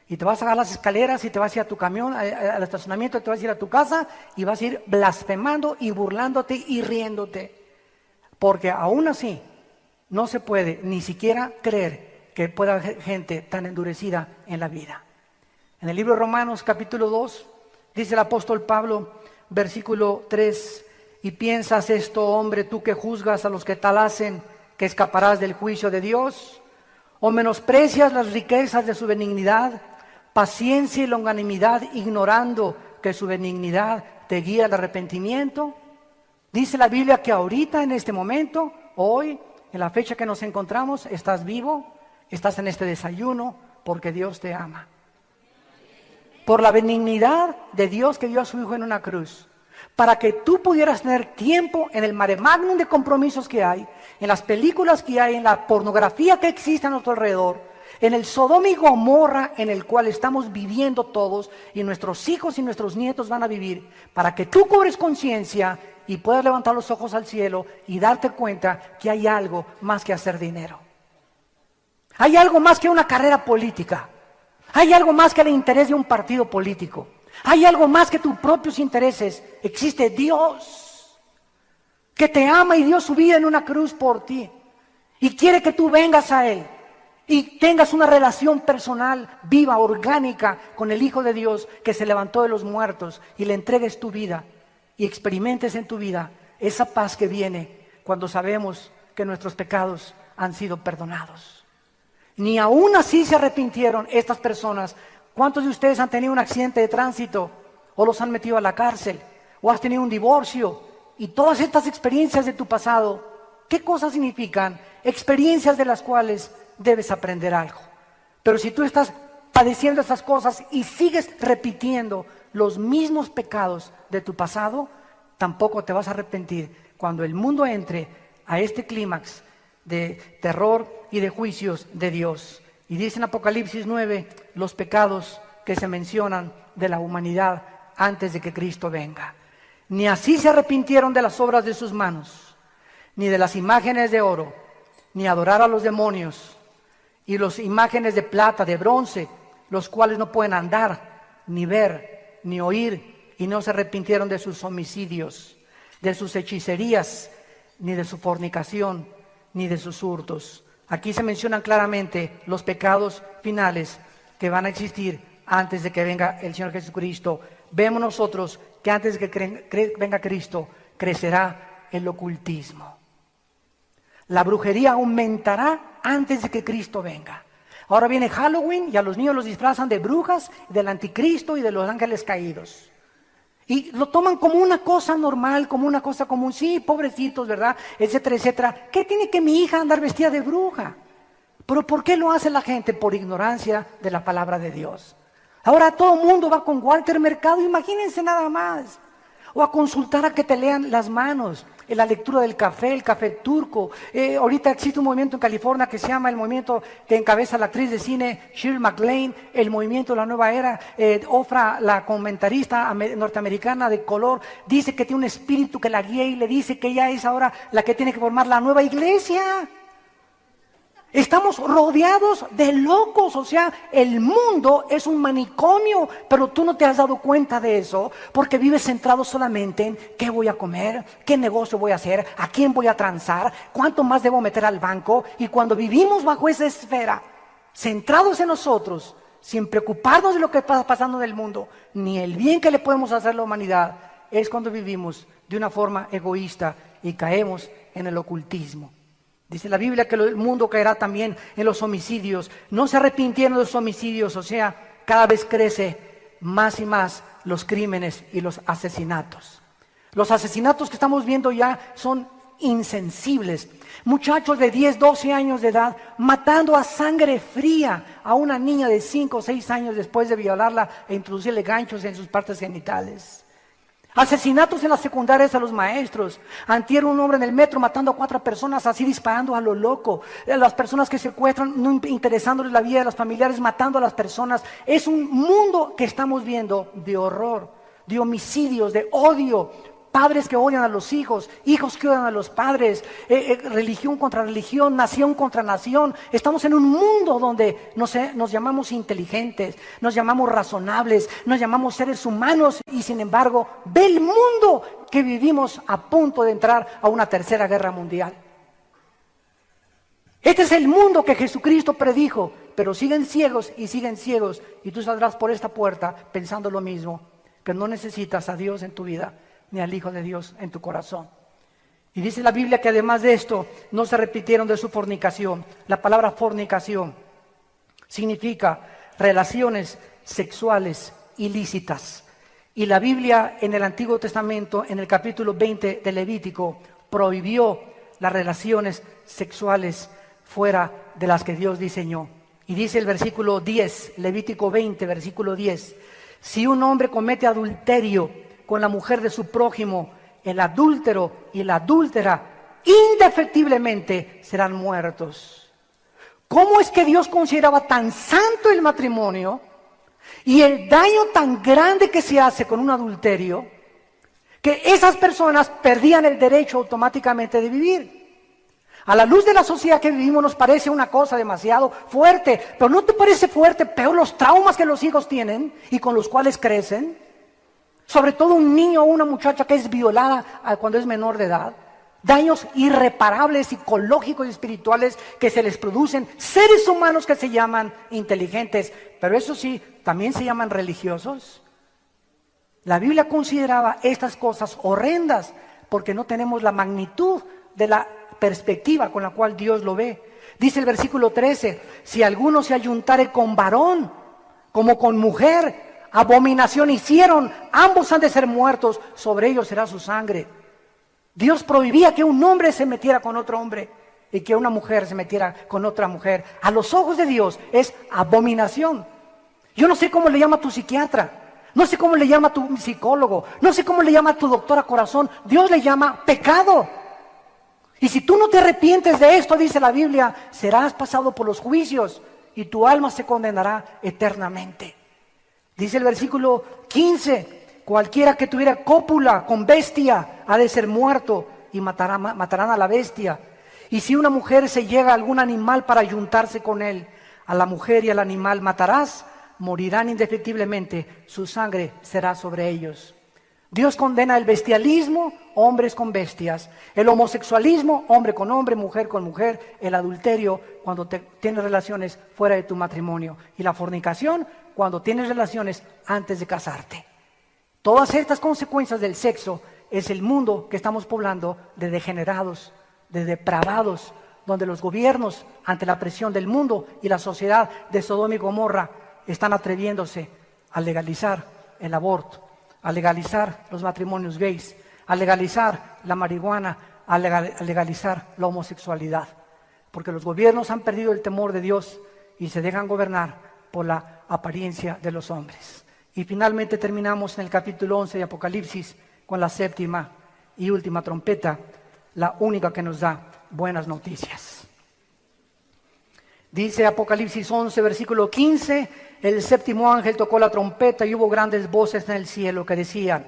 Y te vas a agarrar las escaleras y te vas a ir a tu camión, al estacionamiento, te vas a ir a tu casa y vas a ir blasfemando y burlándote y riéndote. Porque aún así no se puede ni siquiera creer que pueda haber gente tan endurecida en la vida. En el libro de Romanos capítulo 2 dice el apóstol Pablo, versículo 3, y piensas esto, hombre, tú que juzgas a los que tal hacen, que escaparás del juicio de Dios, o menosprecias las riquezas de su benignidad, paciencia y longanimidad, ignorando que su benignidad te guía al arrepentimiento. Dice la Biblia que ahorita, en este momento, hoy, en la fecha que nos encontramos, estás vivo, estás en este desayuno, porque Dios te ama. Por la benignidad de Dios que dio a su Hijo en una cruz, para que tú pudieras tener tiempo en el mare magnum de compromisos que hay, en las películas que hay, en la pornografía que existe a nuestro alrededor, en el Sodoma y Gomorra en el cual estamos viviendo todos y nuestros hijos y nuestros nietos van a vivir, para que tú cobres conciencia y puedas levantar los ojos al cielo y darte cuenta que hay algo más que hacer dinero. Hay algo más que una carrera política. Hay algo más que el interés de un partido político. Hay algo más que tus propios intereses. Existe Dios que te ama y dio su vida en una cruz por ti y quiere que tú vengas a Él y tengas una relación personal, viva, orgánica con el Hijo de Dios que se levantó de los muertos y le entregues tu vida y experimentes en tu vida esa paz que viene cuando sabemos que nuestros pecados han sido perdonados. Ni aún así se arrepintieron estas personas. ¿Cuántos de ustedes han tenido un accidente de tránsito o los han metido a la cárcel o has tenido un divorcio? Y todas estas experiencias de tu pasado, ¿qué cosas significan? Experiencias de las cuales debes aprender algo. Pero si tú estás padeciendo esas cosas y sigues repitiendo los mismos pecados de tu pasado, tampoco te vas a arrepentir cuando el mundo entre a este clímax de terror y de juicios de Dios. Y dice en Apocalipsis 9 los pecados que se mencionan de la humanidad antes de que Cristo venga. Ni así se arrepintieron de las obras de sus manos, ni de las imágenes de oro, ni adorar a los demonios, y las imágenes de plata, de bronce, los cuales no pueden andar, ni ver, ni oír, y no se arrepintieron de sus homicidios, de sus hechicerías, ni de su fornicación, ni de sus hurtos. Aquí se mencionan claramente los pecados finales que van a existir antes de que venga el Señor Jesucristo. Vemos nosotros que antes de que venga Cristo, crecerá el ocultismo. La brujería aumentará antes de que Cristo venga. Ahora viene Halloween y a los niños los disfrazan de brujas, del anticristo y de los ángeles caídos. Y lo toman como una cosa normal, como una cosa común. Sí, pobrecitos, ¿verdad? Etcétera, etcétera. ¿Qué tiene que mi hija andar vestida de bruja? ¿Pero por qué lo hace la gente? Por ignorancia de la palabra de Dios. Ahora todo el mundo va con Walter Mercado, imagínense nada más. O a consultar a que te lean las manos, en la lectura del café, el café turco. Ahorita existe un movimiento en California que se llama el movimiento que encabeza la actriz de cine Shirley MacLaine, el movimiento de la nueva era. Ofra, la comentarista norteamericana de color, dice que tiene un espíritu que la guía y le dice que ella es ahora la que tiene que formar la nueva iglesia. Estamos rodeados de locos, o sea, el mundo es un manicomio, pero tú no te has dado cuenta de eso, porque vives centrado solamente en qué voy a comer, qué negocio voy a hacer, a quién voy a transar, cuánto más debo meter al banco. Y cuando vivimos bajo esa esfera, centrados en nosotros, sin preocuparnos de lo que está pasando en el mundo, ni el bien que le podemos hacer a la humanidad, es cuando vivimos de una forma egoísta y caemos en el ocultismo. Dice la Biblia que el mundo caerá también en los homicidios. No se arrepintieron de los homicidios, o sea, cada vez crece más y más los crímenes y los asesinatos. Los asesinatos que estamos viendo ya son insensibles. Muchachos de 10, 12 años de edad matando a sangre fría a una niña de 5 o 6 años después de violarla e introducirle ganchos en sus partes genitales. Asesinatos en las secundarias a los maestros. Antier un hombre en el metro matando a 4 personas, así disparando a lo loco. Las personas que secuestran, no interesándoles la vida de los familiares, matando a las personas. Es un mundo que estamos viendo de horror, de homicidios, de odio. Padres que odian a los hijos, hijos que odian a los padres, religión contra religión, nación contra nación. Estamos en un mundo donde nos llamamos inteligentes, nos llamamos razonables, nos llamamos seres humanos y sin embargo ve el mundo que vivimos a punto de entrar a una tercera guerra mundial. Este es el mundo que Jesucristo predijo, pero siguen ciegos y tú saldrás por esta puerta pensando lo mismo, que no necesitas a Dios en tu vida ni al Hijo de Dios en tu corazón. Y dice la Biblia que además de esto, no se arrepintieron de su fornicación. La palabra fornicación significa relaciones sexuales ilícitas. Y la Biblia en el Antiguo Testamento, en el capítulo 20 de Levítico, prohibió las relaciones sexuales fuera de las que Dios diseñó. Y dice el versículo 10, Levítico 20, versículo 10, si un hombre comete adulterio con la mujer de su prójimo, el adúltero y la adúltera indefectiblemente serán muertos. ¿Cómo es que Dios consideraba tan santo el matrimonio y el daño tan grande que se hace con un adulterio, que esas personas perdían el derecho automáticamente de vivir? A la luz de la sociedad que vivimos nos parece una cosa demasiado fuerte, pero ¿no te parece fuerte peor los traumas que los hijos tienen y con los cuales crecen? Sobre todo un niño o una muchacha que es violada cuando es menor de edad. Daños irreparables, psicológicos y espirituales que se les producen. Seres humanos que se llaman inteligentes, pero eso sí, también se llaman religiosos. La Biblia consideraba estas cosas horrendas porque no tenemos la magnitud de la perspectiva con la cual Dios lo ve. Dice el versículo 13, si alguno se ayuntare con varón como con mujer, abominación hicieron, ambos han de ser muertos, sobre ellos será su sangre. Dios prohibía que un hombre se metiera con otro hombre y que una mujer se metiera con otra mujer. A los ojos de Dios es abominación. Yo no sé cómo le llama tu psiquiatra, no sé cómo le llama tu psicólogo, no sé cómo le llama tu doctora corazón. Dios le llama pecado. Y si tú no te arrepientes de esto, dice la Biblia, serás pasado por los juicios y tu alma se condenará eternamente. Dice el versículo 15, cualquiera que tuviera cópula con bestia ha de ser muerto y matarán a la bestia. Y si una mujer se llega a algún animal para ayuntarse con él, a la mujer y al animal matarás, morirán indefectiblemente, su sangre será sobre ellos. Dios condena el bestialismo, hombres con bestias, el homosexualismo, hombre con hombre, mujer con mujer, el adulterio cuando tienes relaciones fuera de tu matrimonio y la fornicación cuando tienes relaciones antes de casarte. Todas estas consecuencias del sexo es el mundo que estamos poblando de degenerados, de depravados, donde los gobiernos, ante la presión del mundo y la sociedad de Sodoma y Gomorra, están atreviéndose a legalizar el aborto, a legalizar los matrimonios gays, a legalizar la marihuana, a legalizar la homosexualidad. Porque los gobiernos han perdido el temor de Dios y se dejan gobernar por la apariencia de los hombres. Y finalmente terminamos en el capítulo 11 de Apocalipsis con la séptima y última trompeta, la única que nos da buenas noticias. Dice Apocalipsis 11, versículo 15, el séptimo ángel tocó la trompeta y hubo grandes voces en el cielo que decían: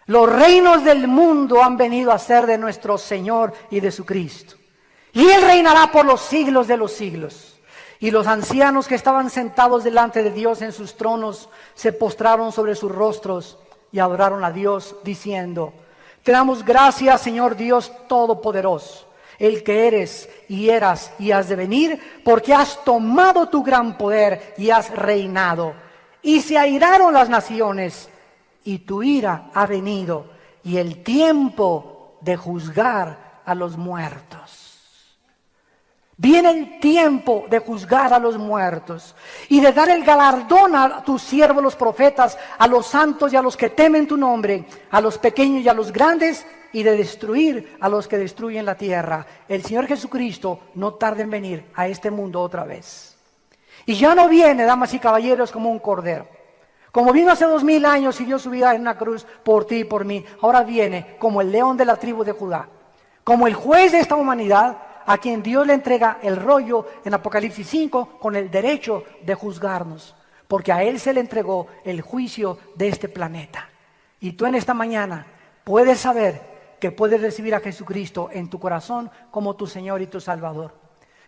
los reinos del mundo han venido a ser de nuestro Señor y de su Cristo, y Él reinará por los siglos de los siglos. Y los ancianos que estaban sentados delante de Dios en sus tronos se postraron sobre sus rostros y adoraron a Dios diciendo: te damos gracias, Señor Dios Todopoderoso, el que eres y eras y has de venir, porque has tomado tu gran poder y has reinado. Y se airaron las naciones, y tu ira ha venido, y el tiempo de juzgar a los muertos. Viene el tiempo de juzgar a los muertos y de dar el galardón a tus siervos los profetas, a los santos y a los que temen tu nombre, a los pequeños y a los grandes, y de destruir a los que destruyen la tierra. El Señor Jesucristo no tarda en venir a este mundo otra vez. Y ya no viene, damas y caballeros, como un cordero. Como vino hace 2000 años y dio su vida en una cruz por ti y por mí, ahora viene como el león de la tribu de Judá, como el juez de esta humanidad, a quien Dios le entrega el rollo en Apocalipsis 5 con el derecho de juzgarnos, porque a Él se le entregó el juicio de este planeta. Y tú en esta mañana puedes saber que puedes recibir a Jesucristo en tu corazón como tu Señor y tu Salvador.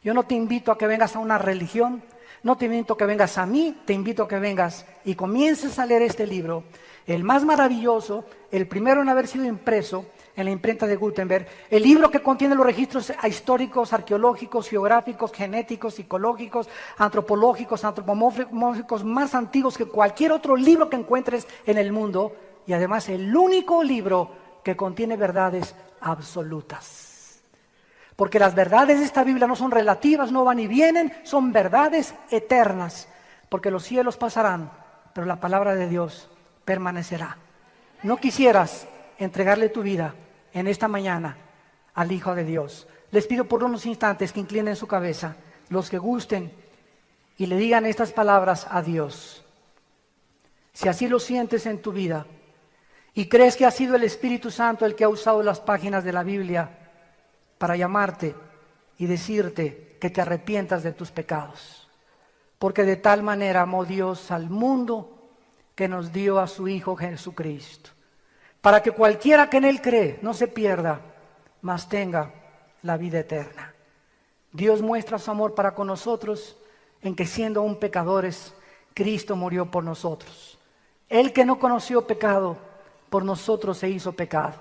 Yo no te invito a que vengas a una religión, no te invito a que vengas a mí, te invito a que vengas y comiences a leer este libro, el más maravilloso, el primero en haber sido impreso en la imprenta de Gutenberg, el libro que contiene los registros históricos, arqueológicos, geográficos, genéticos, psicológicos, antropológicos, antropomórficos más antiguos que cualquier otro libro que encuentres en el mundo, y además el único libro que contiene verdades absolutas. Porque las verdades de esta Biblia no son relativas, no van y vienen, son verdades eternas. Porque los cielos pasarán, pero la palabra de Dios permanecerá. ¿No quisieras entregarle tu vida en esta mañana al Hijo de Dios? Les pido por unos instantes que inclinen su cabeza, los que gusten, y le digan estas palabras a Dios. Si así lo sientes en tu vida y crees que ha sido el Espíritu Santo el que ha usado las páginas de la Biblia para llamarte y decirte que te arrepientas de tus pecados, porque de tal manera amó Dios al mundo que nos dio a su Hijo Jesucristo, para que cualquiera que en Él cree no se pierda, mas tenga la vida eterna. Dios muestra su amor para con nosotros en que siendo aún pecadores, Cristo murió por nosotros. Él que no conoció pecado, por nosotros se hizo pecado,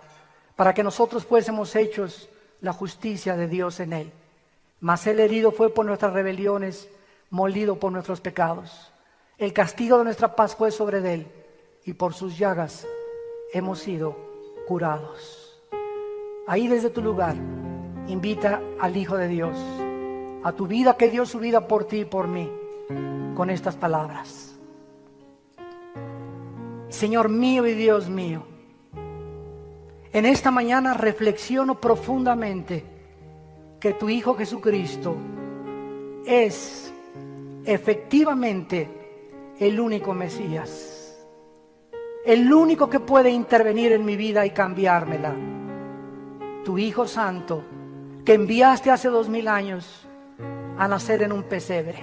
para que nosotros fuésemos hechos la justicia de Dios en Él. Mas Él herido fue por nuestras rebeliones, molido por nuestros pecados. El castigo de nuestra paz fue sobre Él, y por sus llagas hemos sido curados. Ahí desde tu lugar, invita al Hijo de Dios a tu vida, que dio su vida por ti y por mí, con estas palabras: Señor mío y Dios mío, en esta mañana reflexiono profundamente que tu Hijo Jesucristo es efectivamente el único Mesías, el único que puede intervenir en mi vida y cambiármela. Tu Hijo Santo, que enviaste hace 2000 años a nacer en un pesebre,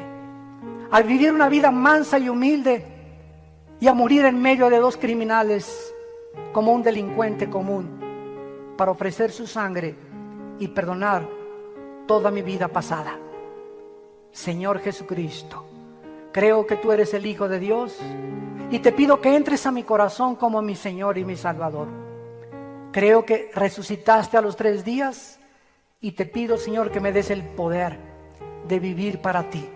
a vivir una vida mansa y humilde y a morir en medio de dos criminales como un delincuente común, para ofrecer su sangre y perdonar toda mi vida pasada. Señor Jesucristo, Creo que tú eres el Hijo de Dios y te pido que entres a mi corazón como mi Señor y mi Salvador. Creo que resucitaste a los 3 días y te pido, Señor, que me des el poder de vivir para ti.